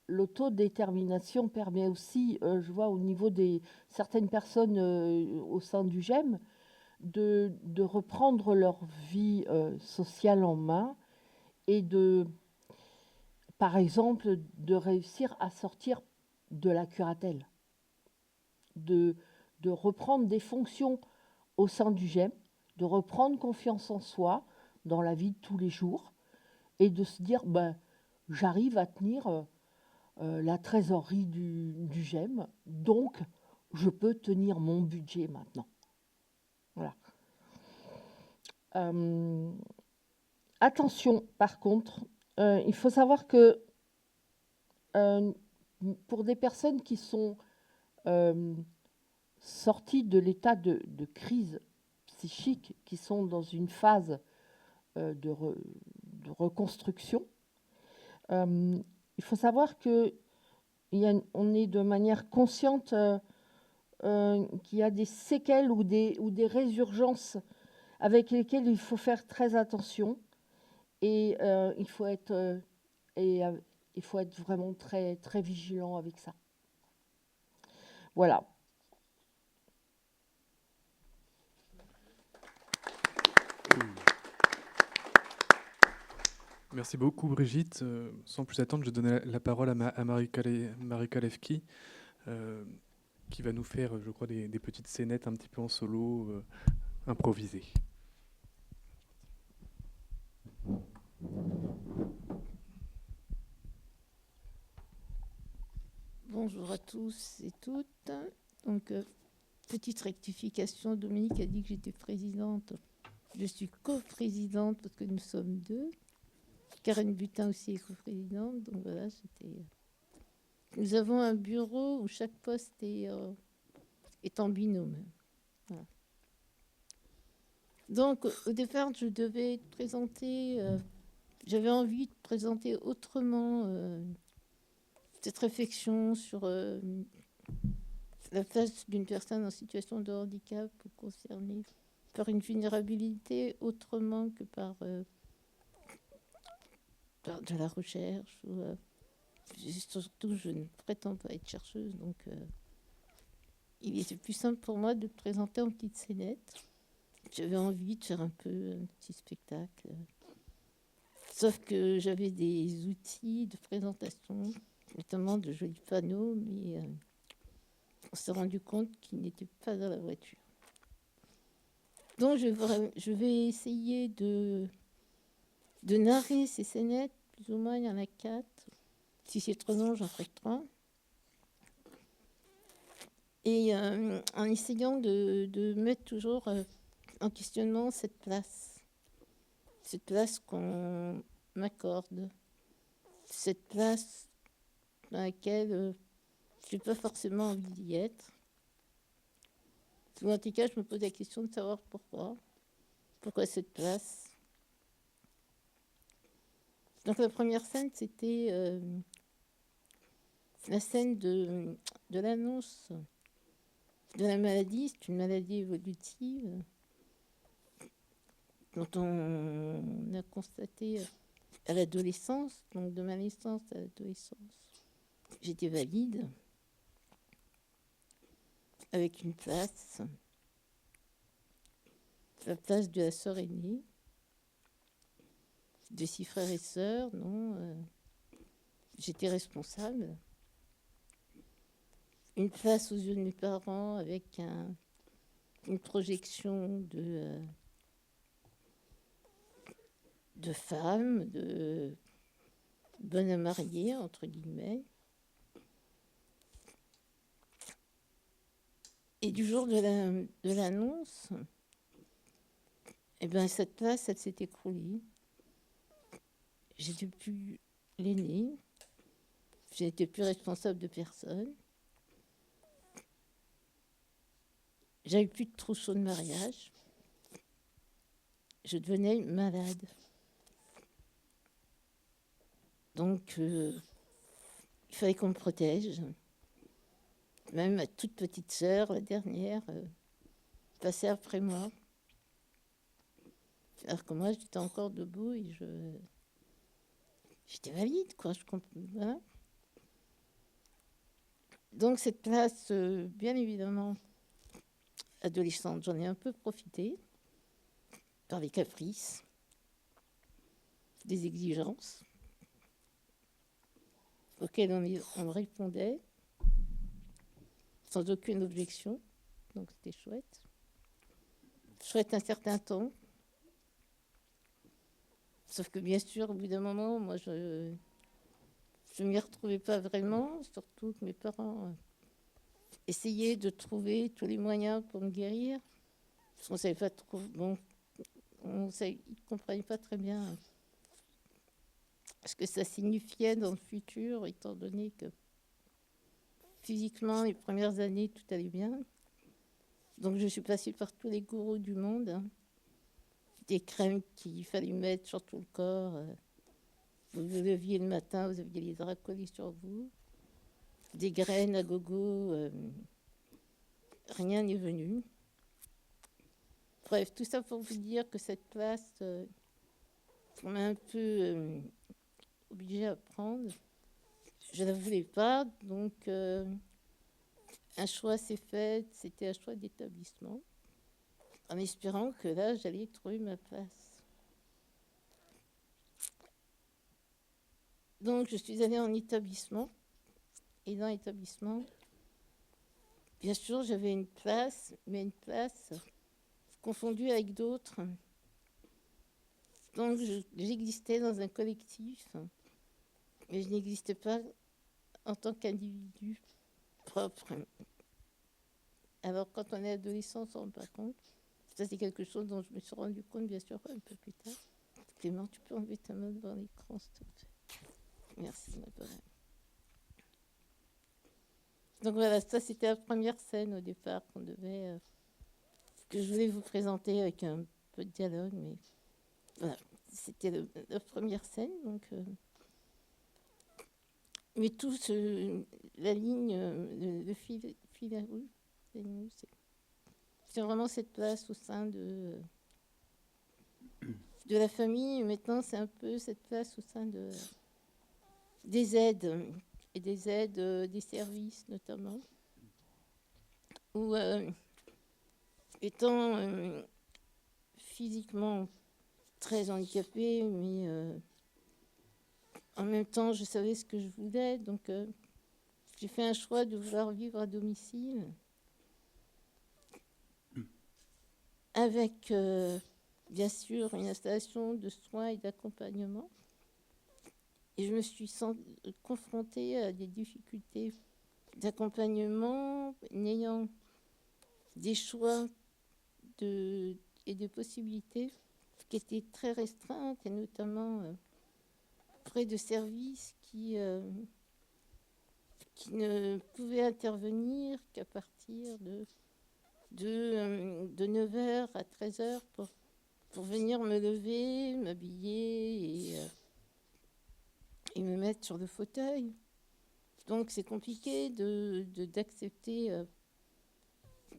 E: l'autodétermination permet aussi, je vois au niveau des certaines personnes au sein du GEM, de reprendre leur vie sociale en main et par exemple, de réussir à sortir de la curatelle, de reprendre des fonctions au sein du GEM, de reprendre confiance en soi dans la vie de tous les jours et de se dire, j'arrive à tenir la trésorerie du GEM, donc je peux tenir mon budget maintenant. Voilà. Attention, par contre, il faut savoir que pour des personnes qui sont sorties de l'état de crise psychique, qui sont dans une phase de reconstruction, il faut savoir qu'on est de manière consciente qu'il y a des séquelles ou des résurgences avec lesquelles il faut faire très attention. Et il faut être vraiment très, très vigilant avec ça. Voilà.
C: Merci beaucoup Brigitte. Sans plus attendre, je donne la parole à Marika Levki, qui va nous faire, je crois, des petites scénettes un petit peu en solo, improvisées.
F: Bonjour à tous et toutes. Donc, petite rectification, Dominique a dit que j'étais présidente. Je suis coprésidente parce que nous sommes deux. Karen Butin aussi est coprésidente. Donc voilà, nous avons un bureau où chaque poste est en binôme. Voilà. Donc, au départ, je devais présenter... j'avais envie de présenter autrement cette réflexion sur la place d'une personne en situation de handicap concernée par une vulnérabilité autrement que par de la recherche. Surtout, je ne prétends pas être chercheuse, donc il était plus simple pour moi de présenter en petite scénette. J'avais envie de faire un peu un petit spectacle. Sauf que j'avais des outils de présentation, notamment de jolis panneaux, mais on s'est rendu compte qu'ils n'étaient pas dans la voiture. Donc je vais essayer de narrer ces scénettes plus ou moins, il y en a 4. Si c'est trop long, j'en ferai 3. Et en essayant de mettre toujours en questionnement cette place qu'on m'accorde, cette place dans laquelle je n'ai pas forcément envie d'y être. En tout cas, je me pose la question de savoir pourquoi. Pourquoi cette place? Donc la première scène, c'était la scène de l'annonce de la maladie. C'est une maladie évolutive dont on a constaté à l'adolescence, donc de ma naissance à l'adolescence. J'étais valide, avec une place, la place de la sœur aînée, de 6 frères et sœurs, non. J'étais responsable. Une place aux yeux de mes parents avec une projection de femme, de bonne à marier, entre guillemets. Et du jour de l'annonce, eh ben, cette place, elle s'est écroulée. J'étais plus l'aînée. Je n'étais plus responsable de personne. J'avais plus de trousseau de mariage. Je devenais malade. Donc, il fallait qu'on me protège. Même ma toute petite sœur, la dernière, passait après moi. Alors que moi, j'étais encore debout et j'étais valide, quoi. Voilà. Donc, cette place, bien évidemment, adolescente, j'en ai un peu profité par les caprices, des exigences auxquelles on me répondait sans aucune objection. Donc, c'était chouette. Chouette un certain temps. Sauf que, bien sûr, au bout d'un moment, moi, je ne m'y retrouvais pas vraiment, surtout que mes parents essayaient de trouver tous les moyens pour me guérir. Parce qu'on ne savait pas trop. Bon, ils ne comprenaient pas très bien ce que ça signifiait dans le futur, étant donné que physiquement, les premières années, tout allait bien. Donc, je suis passée par tous les gourous du monde. Hein. Des crèmes qu'il fallait mettre sur tout le corps. Vous vous leviez le matin, vous aviez les draps collés sur vous. Des graines à gogo. Rien n'est venu. Bref, tout ça pour vous dire que cette place, on m'a un peu obligée à prendre. Je ne la voulais pas, donc un choix s'est fait, c'était un choix d'établissement, en espérant que là, j'allais trouver ma place. Donc, je suis allée en établissement, et dans l'établissement, bien sûr, j'avais une place, mais une place confondue avec d'autres. Donc, j'existais dans un collectif, mais je n'existais pas en tant qu'individu propre. Alors, quand on est adolescent, on ne se rend pas compte. Ça, c'est quelque chose dont je me suis rendu compte, bien sûr, un peu plus tard. Clément, tu peux enlever ta main devant l'écran, s'il te plaît. Merci, ma bonne. Donc voilà, ça, c'était la première scène au départ que je voulais vous présenter avec un peu de dialogue, mais voilà, c'était la première scène, donc... Mais tout la ligne, le fil à rouge, c'est vraiment cette place au sein de la famille. Maintenant, c'est un peu cette place au sein des aides, et des aides, des services notamment, où étant physiquement très handicapée, mais... en même temps, je savais ce que je voulais, donc j'ai fait un choix de vouloir vivre à domicile avec, bien sûr, une installation de soins et d'accompagnement Et je me suis confrontée à des difficultés d'accompagnement, n'ayant des choix et des possibilités qui étaient très restreintes, et notamment près de services qui ne pouvaient intervenir qu'à partir de 9h à 13h pour venir me lever, m'habiller et me mettre sur le fauteuil. Donc c'est compliqué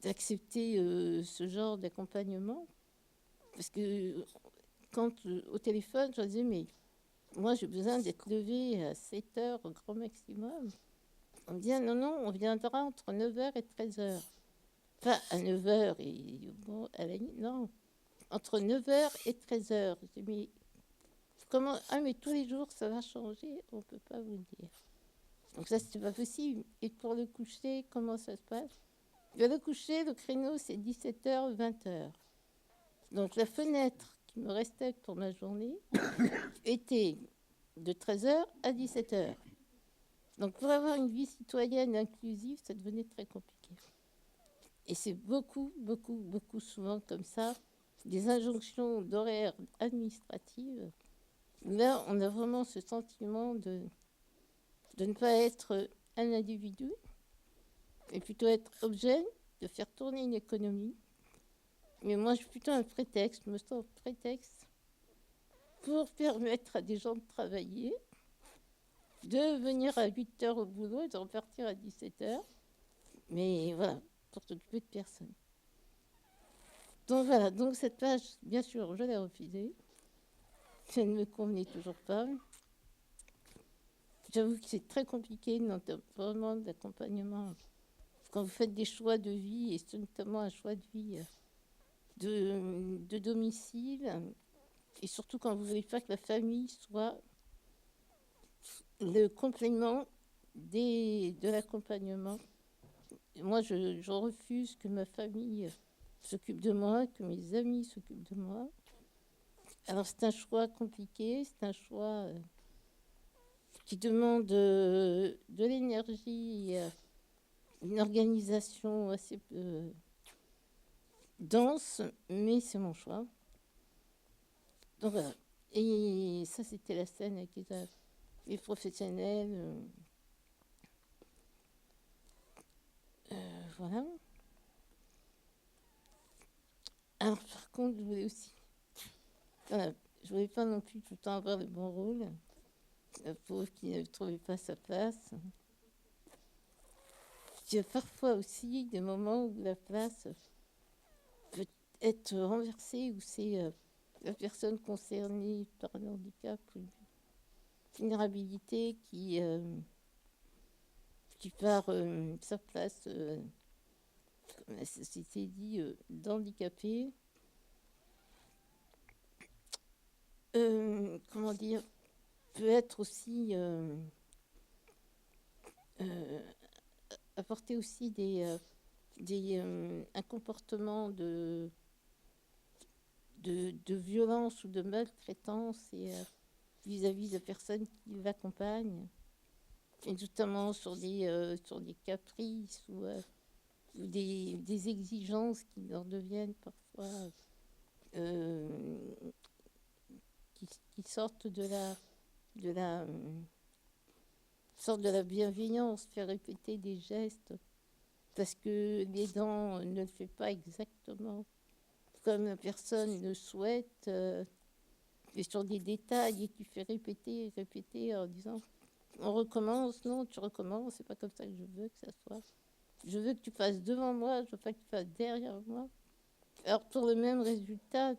F: d'accepter ce genre d'accompagnement. Parce que quand au téléphone, je disais, mais moi j'ai besoin d'être levée à 7h au grand maximum. On me dit, ah, non, on viendra entre 9h et 13h. Pas à 9h et bon, à la nuit, non. Entre 9h et 13h. Je dis, mais comment? Ah, mais tous les jours ça va changer? On ne peut pas vous le dire. Donc ça, c'est pas possible. Et pour le coucher, comment ça se passe? Le coucher, le créneau, c'est 17h, 20h. Donc la fenêtre qui me restait pour ma journée était de 13h à 17h. Donc pour avoir une vie citoyenne inclusive, ça devenait très compliqué. Et c'est beaucoup souvent comme ça, des injonctions d'horaires administratives. Là, on a vraiment ce sentiment de ne pas être un individu, mais plutôt être objet, de faire tourner une économie. Mais moi, je suis plutôt un prétexte, je me sens prétexte pour permettre à des gens de travailler, de venir à 8h au boulot et de repartir à 17h. Mais voilà, pour s'occuper de personne. Donc voilà, donc cette page, bien sûr, je l'ai refusée. Ça ne me convenait toujours pas. J'avoue que c'est très compliqué, vraiment d'accompagnement. Quand vous faites des choix de vie, et c'est notamment un choix de vie de domicile, et surtout quand vous voulez pas que la famille soit le complément de l'accompagnement. Moi, je refuse que ma famille s'occupe de moi, que mes amis s'occupent de moi. Alors, c'est un choix compliqué, c'est un choix qui demande de l'énergie, une organisation assez dense, mais c'est mon choix. Donc voilà. Et ça, c'était la scène avec les professionnels. Voilà. Alors, par contre, je voulais aussi. Voilà, je voulais pas non plus tout le temps avoir le bon rôle. La pauvre qui ne trouvait pas sa place. Il y a parfois aussi des moments où la place peut être renversée, où c'est la personne concernée par un handicap ou une vulnérabilité qui part sa place, comme la société dit, d'handicapé. Comment dire, peut être aussi apporter aussi un comportement de violence ou de maltraitance vis-à-vis de personnes qui l'accompagnent, et notamment sur des caprices ou des exigences qui leur deviennent parfois qui sortent de la bienveillance, faire répéter des gestes parce que l'aidant ne le fait pas exactement comme la personne le souhaite, et sur des détails, et tu fais répéter en disant on recommence, non, tu recommences, c'est pas comme ça que je veux que ça soit. Je veux que tu passes devant moi, je veux pas que tu passes derrière moi. Alors pour le même résultat,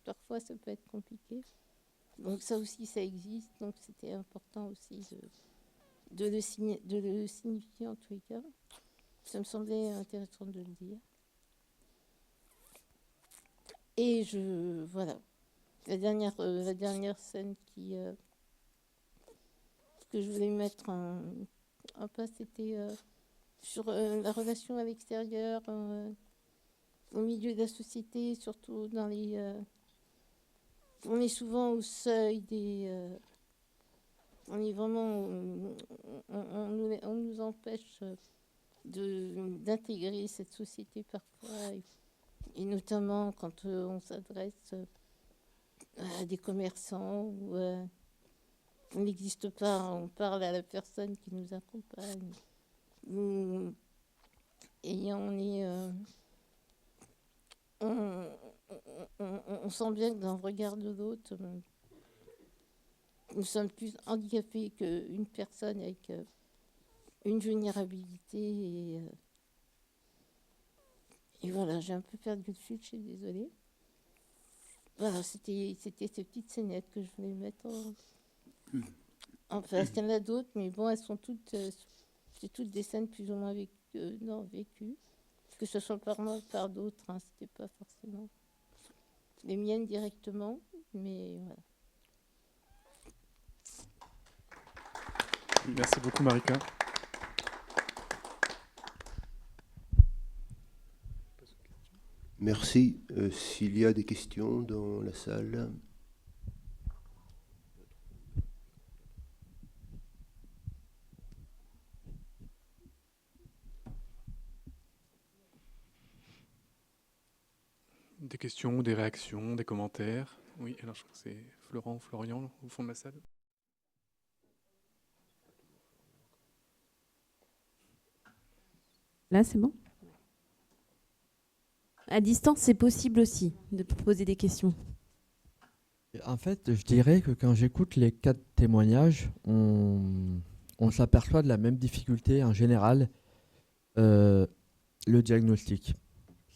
F: parfois ça peut être compliqué. Donc ça aussi, ça existe. Donc c'était important aussi de le signifier en tous les cas. Ça me semblait intéressant de le dire. Et voilà. La dernière scène que je voulais mettre en place, c'était sur la relation à l'extérieur, au milieu de la société, surtout on est souvent au seuil on est vraiment, on nous empêche d'intégrer cette société parfois, et notamment quand on s'adresse à des commerçants où on n'existe pas, on parle à la personne qui nous accompagne. Et on sent bien que dans le regard de l'autre, nous sommes plus handicapés qu'une personne avec une vulnérabilité. Et voilà, j'ai un peu perdu le fil, je suis désolée. Voilà, c'était ces petites scénettes que je voulais mettre enfin, il y en a d'autres, mais bon, elles sont toutes... c'est toutes des scènes plus ou moins vécues. Que ce soit par moi ou par d'autres, hein, c'était pas forcément les miennes directement, mais voilà.
C: Merci beaucoup, Marika.
A: Merci. S'il y a des questions dans la salle.
C: Des questions, des réactions, des commentaires. Oui, alors je crois que c'est Florent ou Florian au fond de la salle.
G: Là, c'est bon? À distance, c'est possible aussi de poser des questions.
H: En fait, je dirais que quand j'écoute les 4 témoignages, on s'aperçoit de la même difficulté en général, le diagnostic.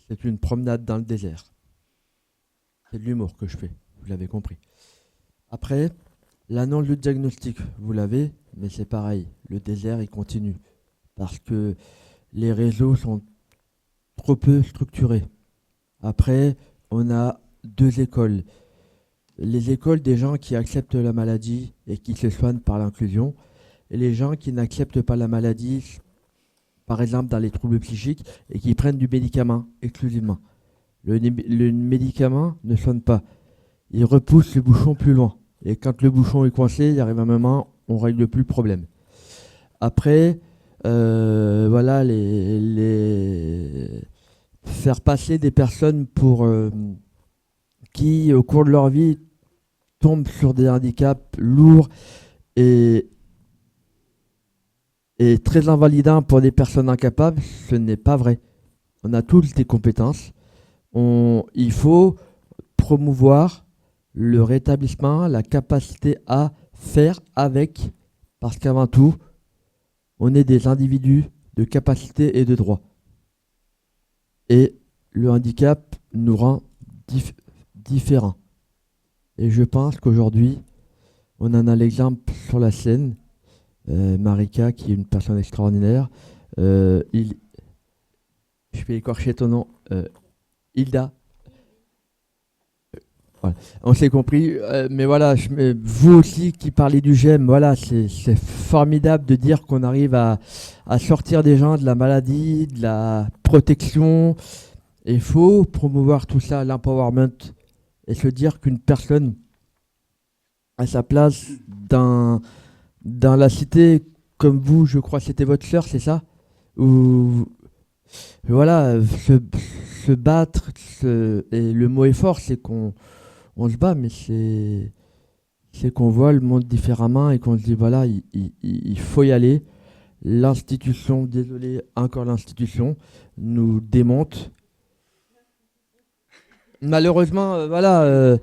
H: C'est une promenade dans le désert. C'est de l'humour que je fais, vous l'avez compris. Après, l'annonce du diagnostic, vous l'avez, mais c'est pareil, le désert, il continue. Parce que les réseaux sont trop peu structurés. Après, on a 2 écoles. Les écoles des gens qui acceptent la maladie et qui se soignent par l'inclusion, et les gens qui n'acceptent pas la maladie, par exemple dans les troubles psychiques, et qui prennent du médicament exclusivement. Le médicament ne soigne pas. Il repousse le bouchon plus loin. Et quand le bouchon est coincé, il arrive un moment, on ne règle plus le problème. Après, voilà, faire passer des personnes qui, au cours de leur vie, tombent sur des handicaps lourds et très invalidants pour des personnes incapables, ce n'est pas vrai. On a tous des compétences. Il faut promouvoir le rétablissement, la capacité à faire avec, parce qu'avant tout, on est des individus de capacité et de droit. Et le handicap nous rend différents. Et je pense qu'aujourd'hui, on en a l'exemple sur la scène. Marika, qui est une personne extraordinaire. Je vais écorcher ton nom. Hilda. Voilà. On s'est compris. Mais voilà, vous aussi qui parlez du GEM, voilà, c'est formidable de dire qu'on arrive à sortir des gens de la maladie, de la protection. Il faut promouvoir tout ça, l'empowerment, et se dire qu'une personne a sa place dans la cité, comme vous, je crois que c'était votre sœur, c'est ça? Ou voilà, se battre, et le mot est fort, c'est qu'on se bat, mais c'est qu'on voit le monde différemment et qu'on se dit, voilà, il faut y aller. L'institution, désolé, encore l'institution, nous démonte. Malheureusement, voilà...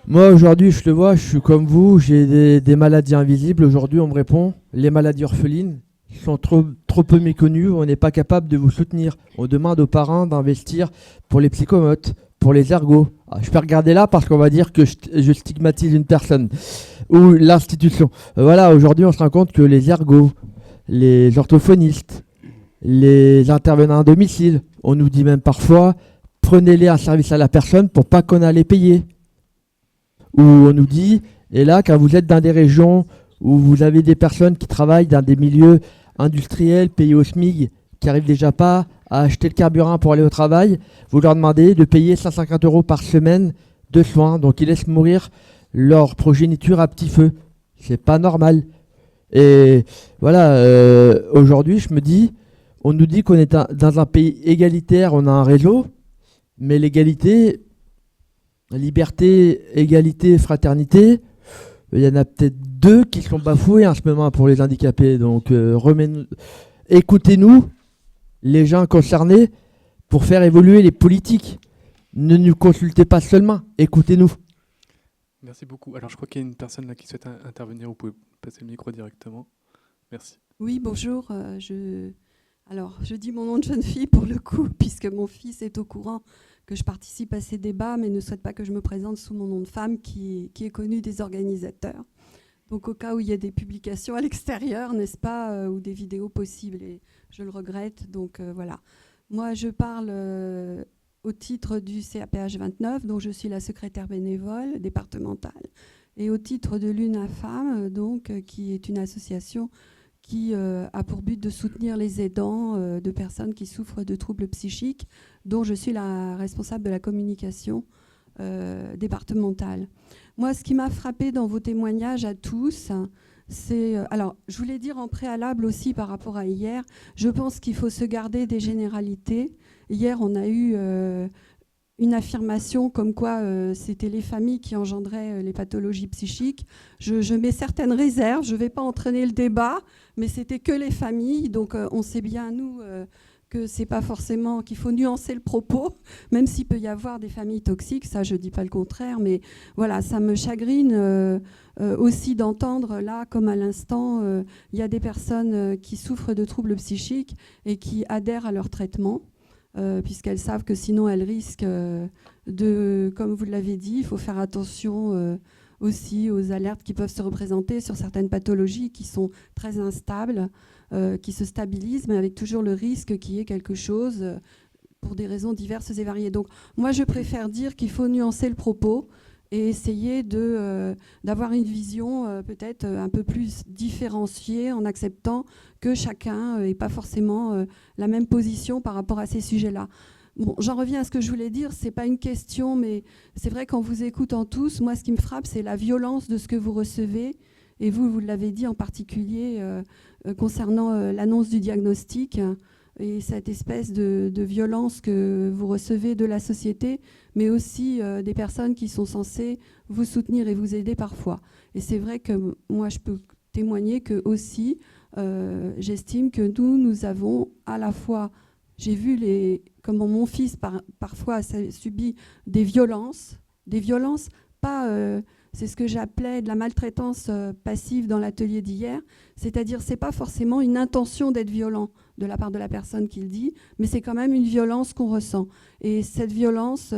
H: moi, aujourd'hui, je le vois, je suis comme vous, j'ai des maladies invisibles. Aujourd'hui, on me répond, les maladies orphelines sont trop peu méconnues, on n'est pas capable de vous soutenir. On demande aux parents d'investir pour les psychomotes, pour les ergots. Je peux regarder là parce qu'on va dire que je stigmatise une personne ou l'institution. Voilà, aujourd'hui, on se rend compte que les ergots, les orthophonistes, les intervenants à domicile, on nous dit même parfois, prenez-les un service à la personne pour pas qu'on a les payer. Où on nous dit, et là, quand vous êtes dans des régions où vous avez des personnes qui travaillent dans des milieux industriels, payés au SMIC, qui n'arrivent déjà pas à acheter le carburant pour aller au travail, vous leur demandez de payer 150 € par semaine de soins. Donc ils laissent mourir leur progéniture à petit feu. C'est pas normal. Et voilà, aujourd'hui, je me dis, on nous dit qu'on est dans un pays égalitaire, on a un réseau, mais l'égalité, liberté, égalité, fraternité, il y en a peut-être 2 qui sont bafoués en ce moment pour les handicapés. Donc, écoutez-nous, les gens concernés, pour faire évoluer les politiques. Ne nous consultez pas seulement, écoutez-nous.
C: Merci beaucoup. Alors, je crois qu'il y a une personne là qui souhaite intervenir. Vous pouvez passer le micro directement. Merci.
I: Oui, bonjour. Alors, je dis mon nom de jeune fille pour le coup, puisque mon fils est au courant que je participe à ces débats, mais ne souhaite pas que je me présente sous mon nom de femme, qui est connu des organisateurs. Donc, au cas où il y a des publications à l'extérieur, n'est-ce pas, ou des vidéos possibles, et je le regrette. Donc, voilà. Moi, je parle au titre du CAPH 29, dont je suis la secrétaire bénévole départementale, et au titre de l'UNAFAM, donc, qui est une association qui a pour but de soutenir les aidants de personnes qui souffrent de troubles psychiques, dont je suis la responsable de la communication départementale. Moi, ce qui m'a frappée dans vos témoignages à tous, c'est... alors, je voulais dire en préalable aussi par rapport à hier, je pense qu'il faut se garder des généralités. Hier, on a eu une affirmation comme quoi c'était les familles qui engendraient les pathologies psychiques. Je mets certaines réserves, je ne vais pas entraîner le débat, mais c'était que les familles. Donc on sait bien, nous, que c'est pas forcément, qu'il faut nuancer le propos, même s'il peut y avoir des familles toxiques, ça je ne dis pas le contraire, mais voilà, ça me chagrine aussi d'entendre là, comme à l'instant, il y a des personnes qui souffrent de troubles psychiques et qui adhèrent à leur traitement. Puisqu'elles savent que sinon elles risquent de, comme vous l'avez dit, il faut faire attention aussi aux alertes qui peuvent se représenter sur certaines pathologies qui sont très instables, qui se stabilisent, mais avec toujours le risque qu'il y ait quelque chose pour des raisons diverses et variées. Donc moi je préfère dire qu'il faut nuancer le propos et essayer d'avoir une vision peut-être un peu plus différenciée en acceptant que chacun n'ait pas forcément la même position par rapport à ces sujets-là. Bon, j'en reviens à ce que je voulais dire, ce n'est pas une question, mais c'est vrai qu'en vous écoutant tous, moi ce qui me frappe, c'est la violence de ce que vous recevez. Et vous l'avez dit en particulier concernant l'annonce du diagnostic et cette espèce de violence que vous recevez de la société, mais aussi des personnes qui sont censées vous soutenir et vous aider parfois. Et c'est vrai que moi, je peux témoigner que aussi, j'estime que nous avons à la fois, j'ai vu comment mon fils parfois a subi des violences pas... c'est ce que j'appelais de la maltraitance passive dans l'atelier d'hier. C'est-à-dire, ce n'est pas forcément une intention d'être violent de la part de la personne qui le dit, mais c'est quand même une violence qu'on ressent. Et cette violence,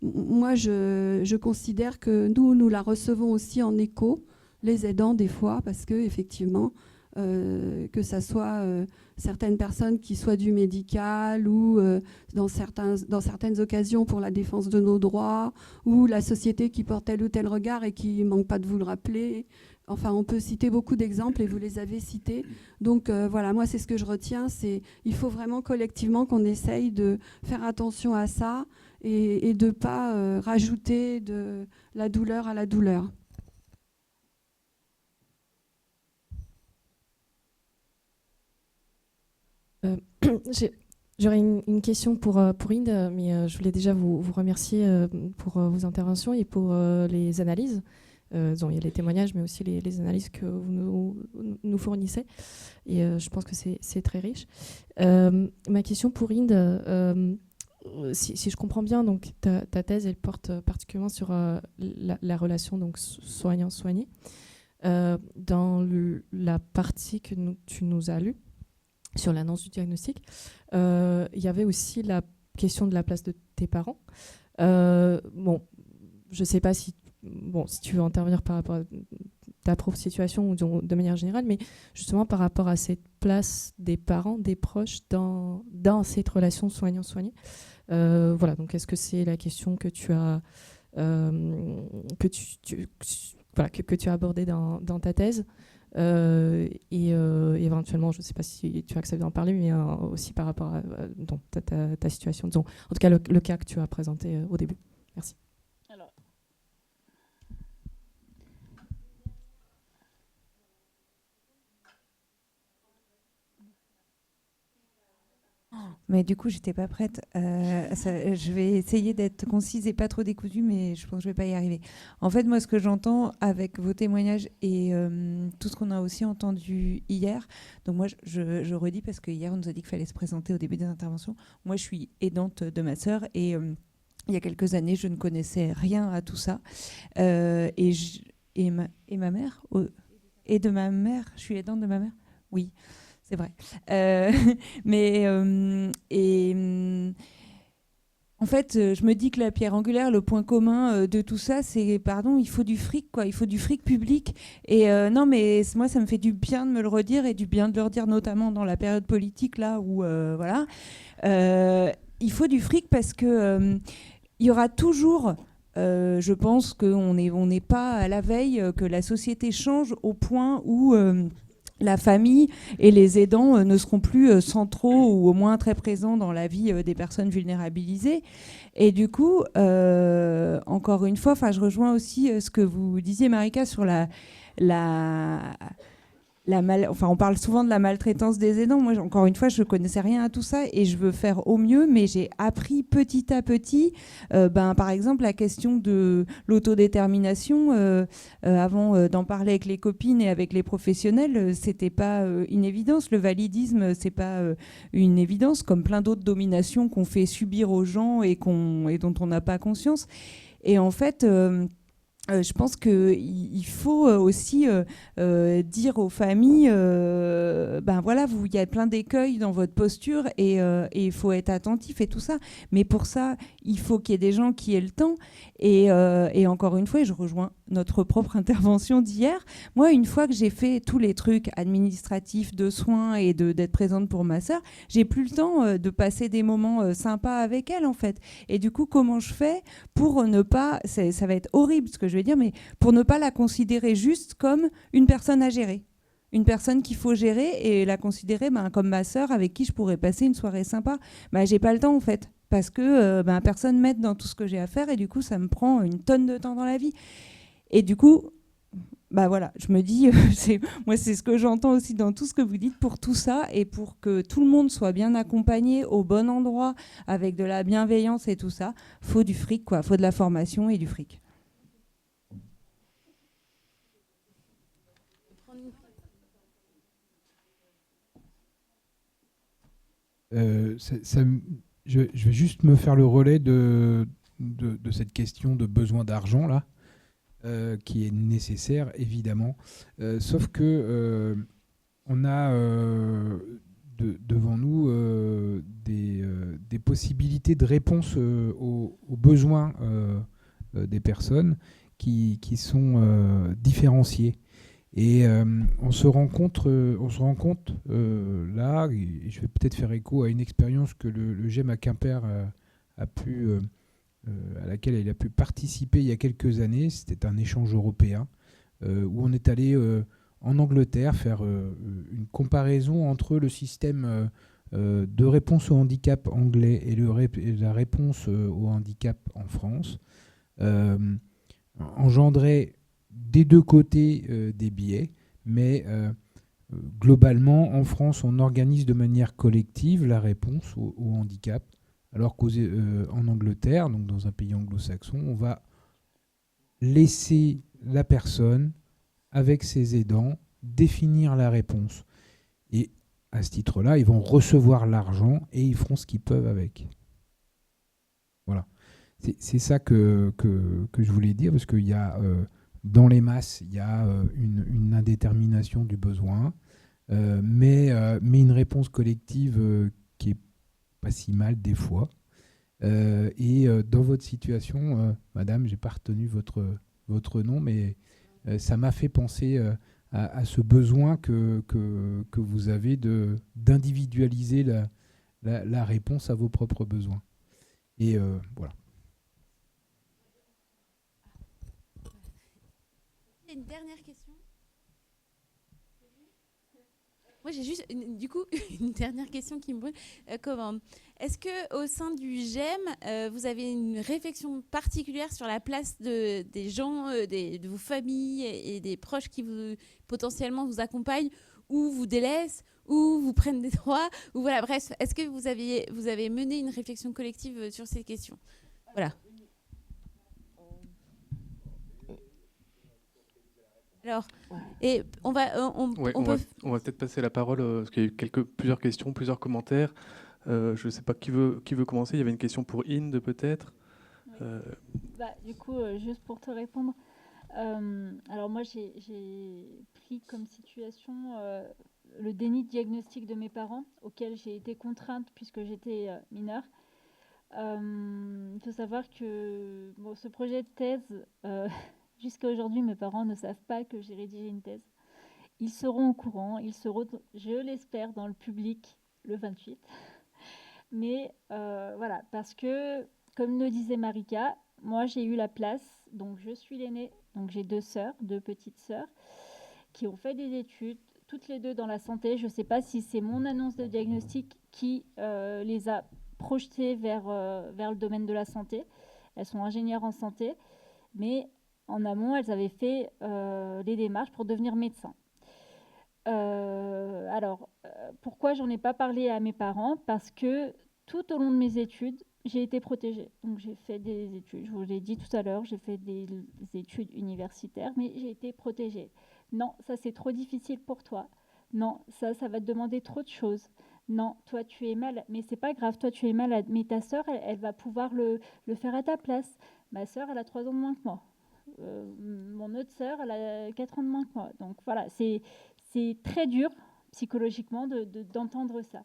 I: moi, je considère que nous la recevons aussi en écho, les aidants des fois, parce que effectivement, que ça soit certaines personnes qui soient du médical ou dans certaines occasions pour la défense de nos droits, ou la société qui porte tel ou tel regard et qui ne manque pas de vous le rappeler. Enfin, on peut citer beaucoup d'exemples et vous les avez cités. Donc voilà, moi c'est ce que je retiens, il faut vraiment collectivement qu'on essaye de faire attention à ça et de ne pas rajouter de la douleur à la douleur.
J: J'aurais une question pour Inde, mais je voulais déjà vous remercier pour vos interventions et pour les analyses. Il y a les témoignages, mais aussi les analyses que vous nous fournissez. Et je pense que c'est très riche. Ma question pour Inde, si je comprends bien, donc, ta thèse, elle porte particulièrement sur la relation donc, soignant-soigné. Dans la partie que tu nous as lue, sur l'annonce du diagnostic, il y avait aussi la question de la place de tes parents. Bon, je ne sais pas si tu veux intervenir par rapport à ta propre situation ou de manière générale, mais justement par rapport à cette place des parents, des proches dans cette relation soignant-soigné. Voilà, donc est-ce que c'est la question que tu as que tu as abordée dans ta thèse? Et éventuellement, je ne sais pas si tu acceptes d'en parler, mais aussi par rapport à ta situation, disons, en tout cas le cas que tu as présenté au début. Merci.
K: mais du coup, j'étais pas prête. Je vais essayer d'être concise et pas trop décousue, mais je pense que je vais pas y arriver. En fait, moi, ce que j'entends avec vos témoignages et tout ce qu'on a aussi entendu hier, donc moi, je redis parce que hier, on nous a dit qu'il fallait se présenter au début des interventions. Moi, je suis aidante de ma sœur et il y a quelques années, je ne connaissais rien à tout ça. Et ma mère, et de ma mère, je suis aidante de ma mère. Oui, c'est vrai. En fait, je me dis que la pierre angulaire, le point commun de tout ça, c'est, pardon, il faut du fric, quoi. Il faut du fric public. Et non, mais moi, ça me fait du bien de me le redire et du bien de le redire, notamment dans la période politique, là, où, voilà. Il faut du fric parce que il y aura toujours... je pense qu'on n'est pas à la veille que la société change au point où la famille et les aidants ne seront plus centraux ou au moins très présents dans la vie des personnes vulnérabilisées. Et du coup, encore une fois, je rejoins aussi ce que vous disiez, Marika, sur on parle souvent de la maltraitance des aidants. Moi, encore une fois, je ne connaissais rien à tout ça et je veux faire au mieux, mais j'ai appris petit à petit, par exemple, la question de l'autodétermination. Avant d'en parler avec les copines et avec les professionnels, c'était pas une évidence. Le validisme, c'est pas une évidence, comme plein d'autres dominations qu'on fait subir aux gens et dont on n'a pas conscience. Et en fait... je pense qu'il faut aussi dire aux familles, voilà, il y a plein d'écueils dans votre posture et il faut être attentif et tout ça. Mais pour ça, il faut qu'il y ait des gens qui aient le temps. Et encore une fois, je rejoins notre propre intervention d'hier. Moi, une fois que j'ai fait tous les trucs administratifs de soins et d'être présente pour ma sœur, j'ai plus le temps de passer des moments sympas avec elle, en fait. Et du coup, comment je fais pour ne pas... Ça va être horrible ce que je vais dire, mais pour ne pas la considérer juste comme une personne à gérer. Une personne qu'il faut gérer et la considérer comme ma sœur avec qui je pourrais passer une soirée sympa. J'ai pas le temps, en fait. Parce que personne m'aide dans tout ce que j'ai à faire et du coup, ça me prend une tonne de temps dans la vie. Et du coup, voilà, je me dis, moi, c'est ce que j'entends aussi dans tout ce que vous dites pour tout ça et pour que tout le monde soit bien accompagné au bon endroit avec de la bienveillance et tout ça. Faut du fric, quoi. Faut de la formation et du fric.
L: Je vais juste me faire le relais de cette question de besoin d'argent là, qui est nécessaire évidemment. Sauf que on a devant nous des possibilités de réponse aux besoins des personnes qui sont différenciées. Et on se rend compte là, et je vais peut-être faire écho à une expérience que le GEM à Quimper à laquelle il a pu participer il y a quelques années. C'était un échange européen où on est allé en Angleterre faire une comparaison entre le système de réponse au handicap anglais et la réponse au handicap en France. Engendrait des deux côtés des biais, mais globalement, en France, on organise de manière collective la réponse au handicap, alors qu'en Angleterre, donc dans un pays anglo-saxon, on va laisser la personne, avec ses aidants, définir la réponse. Et à ce titre-là, ils vont recevoir l'argent et ils feront ce qu'ils peuvent avec. Voilà. C'est ça que je voulais dire, parce qu'il y a... dans les masses, il y a une indétermination du besoin, mais une réponse collective qui est pas si mal des fois. Et dans votre situation, madame, j'ai pas retenu votre nom, mais ça m'a fait penser à ce besoin que vous avez d'individualiser la réponse à vos propres besoins. Et voilà.
G: Une dernière question. Moi, j'ai juste, une dernière question qui me brûle. Est-ce qu'au sein du GEM, vous avez une réflexion particulière sur la place des gens, de vos familles et des proches qui potentiellement vous accompagnent ou vous délaissent, ou vous prennent des droits, ou voilà, bref, est-ce que vous avez mené une réflexion collective sur ces questions? Voilà. Alors, et on va, on peut...
C: on va peut-être passer la parole, parce qu'il y a eu plusieurs questions, plusieurs commentaires. Je ne sais pas qui veut commencer. Il y avait une question pour Inde, peut-être.
B: Du coup, juste pour te répondre, alors moi, j'ai pris comme situation le déni de diagnostic de mes parents, auquel j'ai été contrainte puisque j'étais mineure. Il faut savoir que ce projet de thèse, jusqu'à aujourd'hui, mes parents ne savent pas que j'ai rédigé une thèse. Ils seront au courant, ils seront, je l'espère, dans le public le 28. Mais voilà, parce que, comme le disait Marika, moi j'ai eu la place, donc je suis l'aînée, donc j'ai deux petites sœurs, qui ont fait des études, toutes les deux dans la santé. Je ne sais pas si c'est mon annonce de diagnostic qui les a projetées vers le domaine de la santé. Elles sont ingénieures en santé, mais en amont, elles avaient fait les démarches pour devenir médecins. Pourquoi j'en ai pas parlé à mes parents? Parce que tout au long de mes études, j'ai été protégée. Donc j'ai fait des études, je vous l'ai dit tout à l'heure, j'ai fait des études universitaires, mais j'ai été protégée. Non, ça c'est trop difficile pour toi. Non, ça va te demander trop de choses. Non, toi tu es malade, mais c'est pas grave, toi tu es malade, mais ta sœur, elle va pouvoir le faire à ta place. Ma sœur, elle a 3 ans de moins que moi. Mon autre sœur, elle a 4 ans de moins que moi. Donc voilà, c'est très dur psychologiquement d'entendre ça.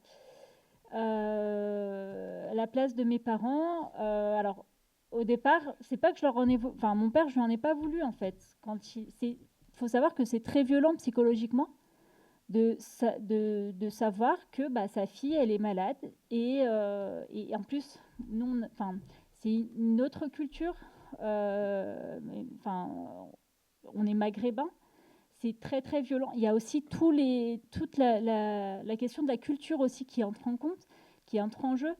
B: La place de mes parents, alors au départ, c'est pas que je leur en ai voulu, enfin mon père, je lui en ai pas voulu en fait. Faut savoir que c'est très violent psychologiquement de savoir que sa fille elle est malade et en plus nous, c'est une autre culture, on est maghrébins. C'est très très violent. Il y a aussi toute la question de la culture aussi qui entre en compte, qui entre en jeu.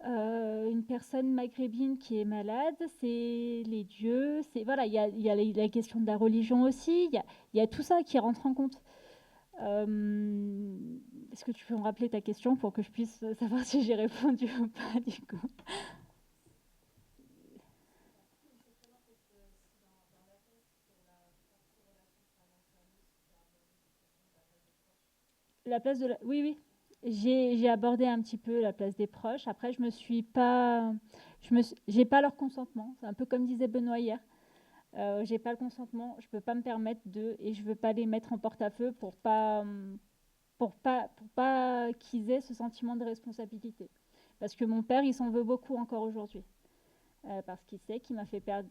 B: Une personne maghrébine qui est malade, c'est les dieux, voilà, il y a la question de la religion aussi, il y a tout ça qui rentre en compte. Est-ce que tu peux me rappeler ta question pour que je puisse savoir si j'ai répondu ou pas du coup? La place de la... Oui. J'ai abordé un petit peu la place des proches. Après, j'ai pas leur consentement. C'est un peu comme disait Benoît hier. J'ai pas le consentement. Je peux pas me permettre et je veux pas les mettre en porte-à-feu pour pas qu'ils aient ce sentiment de responsabilité. Parce que mon père, il s'en veut beaucoup encore aujourd'hui. Parce qu'il sait qu'il m'a fait perdre.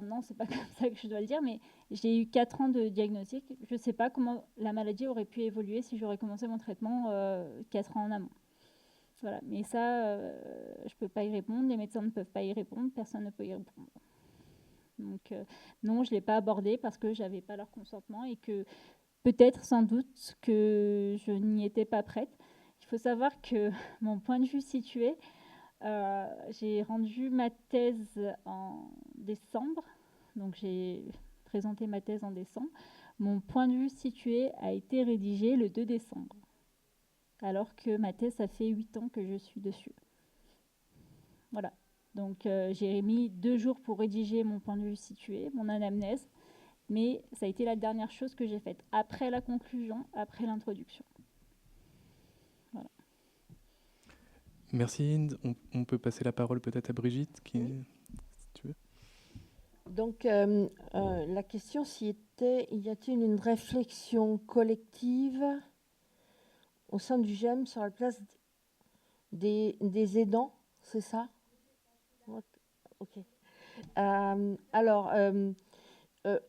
B: Non, c'est pas comme ça que je dois le dire, mais j'ai eu 4 ans de diagnostic. Je ne sais pas comment la maladie aurait pu évoluer si j'aurais commencé mon traitement 4 ans en amont. Voilà, mais ça, je ne peux pas y répondre, les médecins ne peuvent pas y répondre, personne ne peut y répondre. Donc non, je ne l'ai pas abordé parce que je n'avais pas leur consentement et que peut-être, sans doute, que je n'y étais pas prête. Il faut savoir que mon point de vue situé, j'ai rendu ma thèse en décembre, donc j'ai présenté ma thèse en décembre. Mon point de vue situé a été rédigé le 2 décembre, alors que ma thèse, ça fait 8 ans que je suis dessus. Voilà, donc j'ai mis 2 jours pour rédiger mon point de vue situé, mon anamnèse, mais ça a été la dernière chose que j'ai faite, après la conclusion, après l'introduction. Voilà.
C: Merci Inde. On peut passer la parole peut-être à Brigitte, si tu veux.
E: Donc, la question, y a-t-il une réflexion collective au sein du GEM sur la place des aidants, c'est ça? Ok.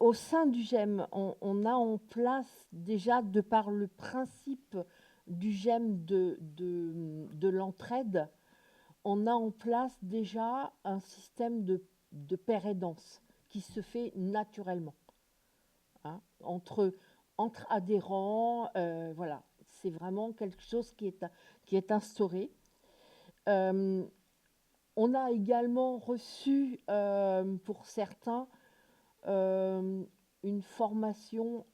E: Au sein du GEM, on a en place déjà, de par le principe du GEM de l'entraide, on a en place déjà un système de pair aidance qui se fait naturellement, hein, entre adhérents. Voilà, c'est vraiment quelque chose qui est instauré. On a également reçu, pour certains, une formation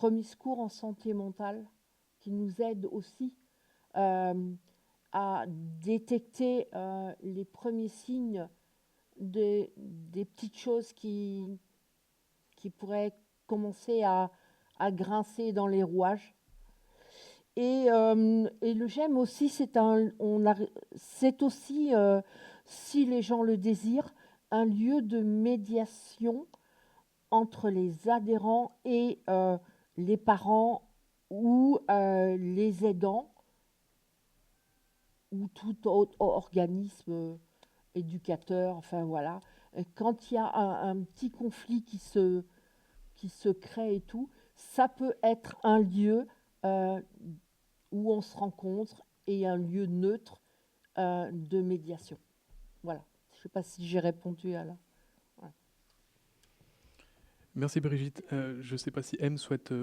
E: premiers secours en santé mentale qui nous aident aussi à détecter les premiers signes des petites choses qui pourraient commencer à grincer dans les rouages. Et le GEM aussi, c'est aussi, si les gens le désirent, un lieu de médiation entre les adhérents et les parents ou les aidants ou tout autre organisme éducateur, enfin voilà. Quand il y a un petit conflit qui se crée et tout, ça peut être un lieu où on se rencontre et un lieu neutre de médiation. Voilà. Je ne sais pas si j'ai répondu à la... Voilà.
C: Merci Brigitte. Je ne sais pas si M souhaite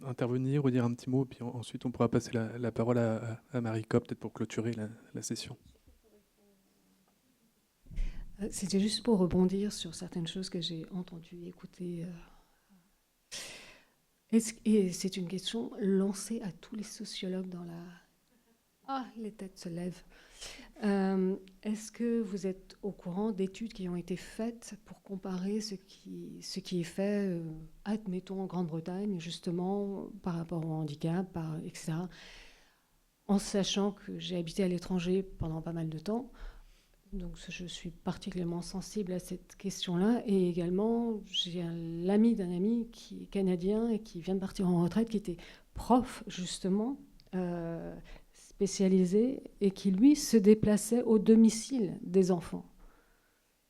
C: intervenir ou dire un petit mot, puis ensuite on pourra passer la parole à Marika, peut-être pour clôturer la session.
D: C'était juste pour rebondir sur certaines choses que j'ai entendues et écoutées. Et c'est une question lancée à tous les sociologues dans la... Ah, les têtes se lèvent. Est-ce que vous êtes au courant d'études qui ont été faites pour comparer ce qui est fait, admettons, en Grande-Bretagne, justement, par rapport au handicap, etc., en sachant que j'ai habité à l'étranger pendant pas mal de temps, donc je suis particulièrement sensible à cette question-là, et également, j'ai l'ami d'un ami qui est canadien et qui vient de partir en retraite, qui était prof, justement, spécialisé, et qui, lui, se déplaçait au domicile des enfants.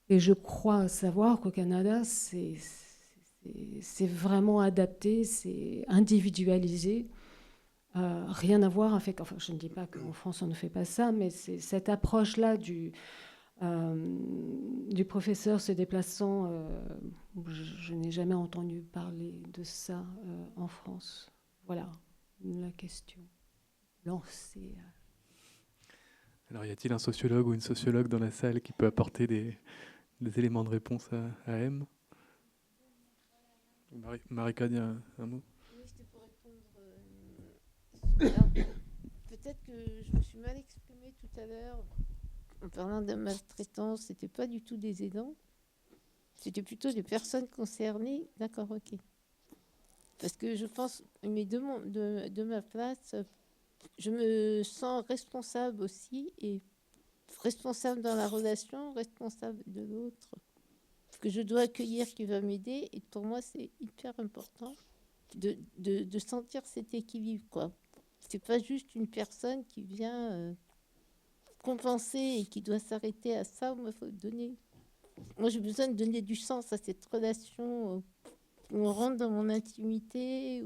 D: Et je crois savoir qu'au Canada, c'est vraiment adapté, c'est individualisé. Rien à voir avec... Enfin, je ne dis pas qu'en France, on ne fait pas ça, mais c'est cette approche-là du professeur se déplaçant. Je n'ai jamais entendu parler de ça en France. Voilà la question lancée.
C: Alors, y a-t-il un sociologue ou une sociologue dans la salle qui peut apporter des éléments de réponse à M? Marika, dit un mot.
F: Oui, c'était pour répondre. Peut-être que je me suis mal exprimée tout à l'heure en parlant de maltraitance. C'était pas du tout des aidants, c'était plutôt des personnes concernées. D'accord, ok. Parce que je pense, mais de ma place, je me sens responsable aussi, et responsable dans la relation, responsable de l'autre, que je dois accueillir, qui va m'aider. Et pour moi, c'est hyper important de sentir cet équilibre, quoi. C'est pas juste une personne qui vient compenser et qui doit s'arrêter à ça. Moi, j'ai besoin de donner du sens à cette relation où on rentre dans mon intimité,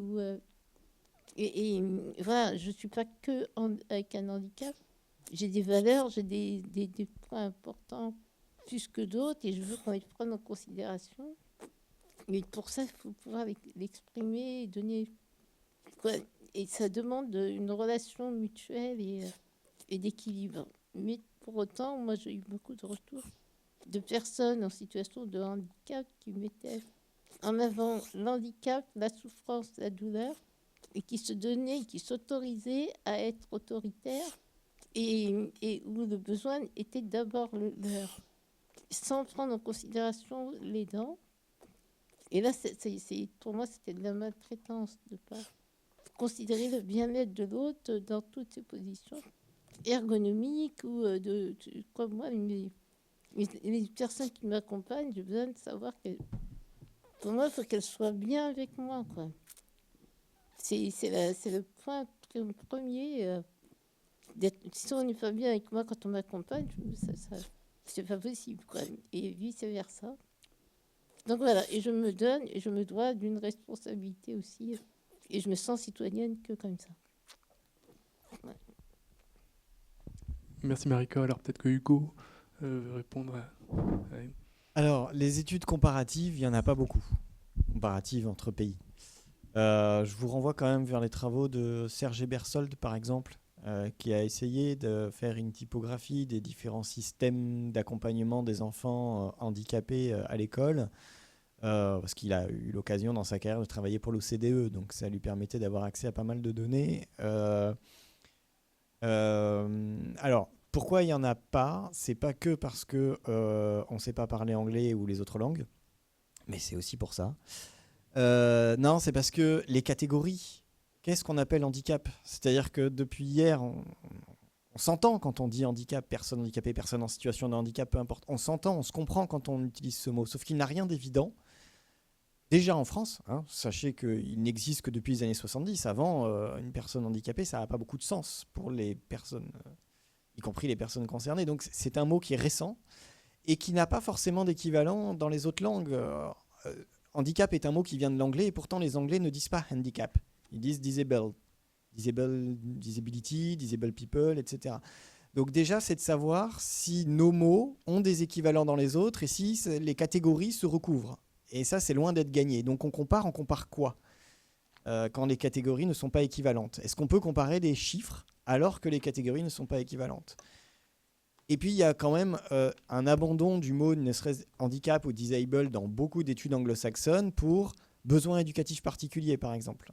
F: et voilà, je suis pas que avec un handicap. J'ai des valeurs, j'ai des points importants plus que d'autres, et je veux qu'on les prenne en considération. Mais pour ça, il faut pouvoir l'exprimer et donner... Quoi. Et ça demande une relation mutuelle et d'équilibre. Mais pour autant, moi, j'ai eu beaucoup de retours de personnes en situation de handicap qui mettaient en avant l'handicap, la souffrance, la douleur, et qui se donnaient, qui s'autorisaient à être autoritaires, et où le besoin était d'abord leur, sans prendre en considération les dents. Et là, pour moi, c'était de la maltraitance de ne pas considérer le bien-être de l'autre dans toutes ses positions ergonomiques ou comme moi, les personnes qui m'accompagnent, j'ai besoin de savoir que pour moi, il faut qu'elles soient bien avec moi, quoi. C'est le point premier. Si on n'est pas bien avec moi quand on m'accompagne, c'est pas possible, quoi. Et vice-versa. Donc voilà, et je me donne et je me dois d'une responsabilité aussi. Et je me sens citoyenne que comme ça. Ouais.
C: Merci Marika. Alors peut-être que Hugo veut répondre à...
M: Alors, les études comparatives, il n'y en a pas beaucoup. Comparatives entre pays. Je vous renvoie quand même vers les travaux de Serge Bersold, par exemple, qui a essayé de faire une typographie des différents systèmes d'accompagnement des enfants handicapés à l'école. parce qu'il a eu l'occasion dans sa carrière de travailler pour l'OCDE, donc ça lui permettait d'avoir accès à pas mal de données. Alors, pourquoi il n'y en a pas? C'est pas que parce qu'on ne sait pas parler anglais ou les autres langues, mais c'est aussi pour ça. Non, c'est parce que les catégories, qu'est-ce qu'on appelle handicap? C'est-à-dire que depuis hier, on s'entend quand on dit handicap, personne handicapée, personne en situation de handicap, peu importe. On s'entend, on se comprend quand on utilise ce mot, sauf qu'il n'a rien d'évident. Déjà en France, hein, sachez qu'il n'existe que depuis les années 70. Avant, une personne handicapée, ça n'a pas beaucoup de sens pour les personnes, y compris les personnes concernées. Donc c'est un mot qui est récent et qui n'a pas forcément d'équivalent dans les autres langues. Handicap est un mot qui vient de l'anglais et pourtant les Anglais ne disent pas handicap. Ils disent disabled. Disability, disabled people, etc. Donc déjà, c'est de savoir si nos mots ont des équivalents dans les autres et si les catégories se recouvrent. Et ça, c'est loin d'être gagné. Donc on compare quoi quand les catégories ne sont pas équivalentes? Est-ce qu'on peut comparer des chiffres alors que les catégories ne sont pas équivalentes? Et puis, il y a quand même un abandon du mot, ne serait-ce handicap ou disable, dans beaucoup d'études anglo-saxonnes pour besoins éducatifs particuliers, par exemple,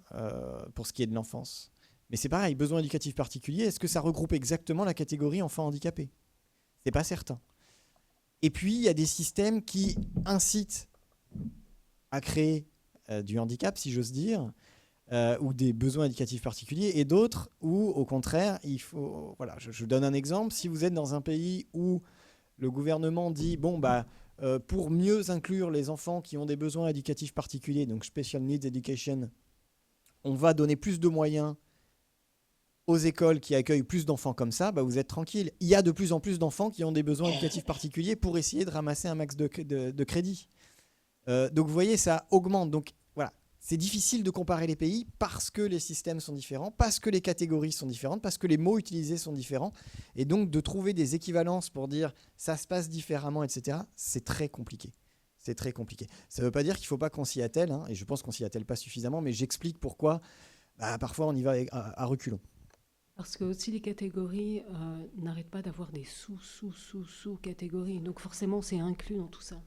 M: pour ce qui est de l'enfance. Mais c'est pareil, besoins éducatifs particuliers, est-ce que ça regroupe exactement la catégorie enfant handicapé? C'est pas certain. Et puis, il y a des systèmes qui incitent à créer du handicap, si j'ose dire, ou des besoins éducatifs particuliers, et d'autres où, au contraire, il faut... Voilà, je donne un exemple. Si vous êtes dans un pays où le gouvernement dit, bon, pour mieux inclure les enfants qui ont des besoins éducatifs particuliers, donc Special Needs Education, on va donner plus de moyens aux écoles qui accueillent plus d'enfants comme ça, vous êtes tranquille. Il y a de plus en plus d'enfants qui ont des besoins éducatifs particuliers pour essayer de ramasser un max de crédit. Donc vous voyez, ça augmente. Donc voilà, c'est difficile de comparer les pays parce que les systèmes sont différents, parce que les catégories sont différentes, parce que les mots utilisés sont différents. Et donc de trouver des équivalences pour dire ça se passe différemment, etc., c'est très compliqué. C'est très compliqué. Ça ne veut pas dire qu'il ne faut pas qu'on s'y attelle, hein, et je pense qu'on s'y attelle pas suffisamment, mais j'explique pourquoi parfois on y va à reculons.
D: Parce que aussi les catégories n'arrêtent pas d'avoir des sous-catégories. Donc forcément, c'est inclus dans tout ça.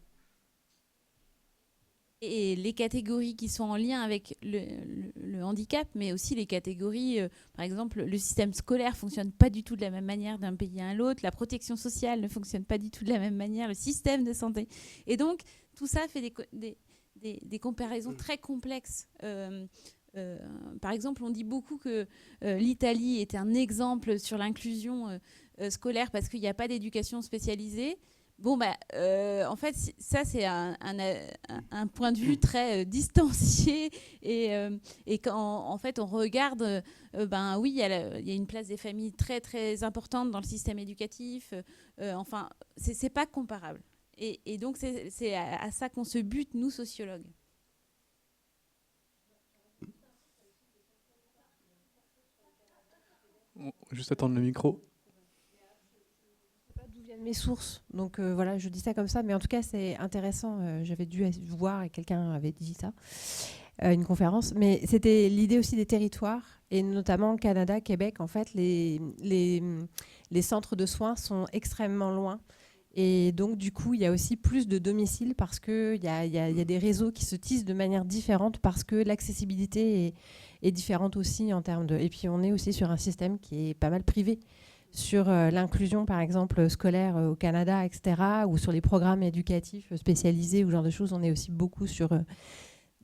G: Et les catégories qui sont en lien avec le handicap, mais aussi les catégories, par exemple, le système scolaire ne fonctionne pas du tout de la même manière d'un pays à l'autre, la protection sociale ne fonctionne pas du tout de la même manière, le système de santé. Et donc, tout ça fait des comparaisons très complexes. Par exemple, on dit beaucoup que l'Italie est un exemple sur l'inclusion scolaire parce qu'il n'y a pas d'éducation spécialisée. Bon, en fait, ça, c'est un point de vue très distancié. Et quand, en fait, on regarde, oui, il y a une place des familles très, très importante dans le système éducatif. Enfin, c'est pas comparable. Et donc, c'est à ça qu'on se bute, nous, sociologues.
C: Juste attendre le micro.
N: D'où viennent mes sources, donc voilà, je dis ça comme ça, mais en tout cas c'est intéressant. J'avais dû voir et quelqu'un avait dit ça, une conférence, mais c'était l'idée aussi des territoires et notamment Canada, Québec. En fait, les centres de soins sont extrêmement loin. Et donc, du coup, il y a aussi plus de domiciles parce qu'il y a des réseaux qui se tissent de manière différente parce que l'accessibilité est différente aussi en termes de... Et puis, on est aussi sur un système qui est pas mal privé sur l'inclusion, par exemple, scolaire au Canada, etc., ou sur les programmes éducatifs spécialisés ou ce genre de choses. On est aussi beaucoup sur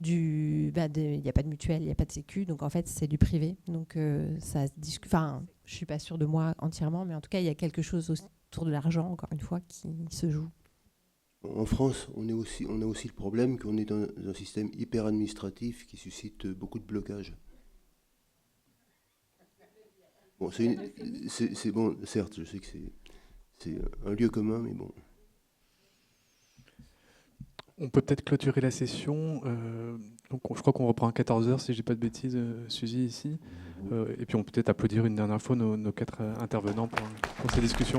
N: il n'y a pas de mutuelle, il n'y a pas de sécu. Donc, en fait, c'est du privé. Donc, ça se discute... Enfin, je ne suis pas sûre de moi entièrement, mais en tout cas, il y a quelque chose autour de l'argent, encore une fois, qui se joue.
A: En France, on a aussi le problème qu'on est dans un système hyper administratif qui suscite beaucoup de blocages. Bon, c'est bon, certes, je sais que c'est un lieu commun, mais bon.
C: On peut peut-être clôturer la session. Donc, je crois qu'on reprend à 14h, si je dis pas de bêtises, Suzy, ici. Et puis, on peut peut-être applaudir une dernière fois nos 4 intervenants pour ces discussions.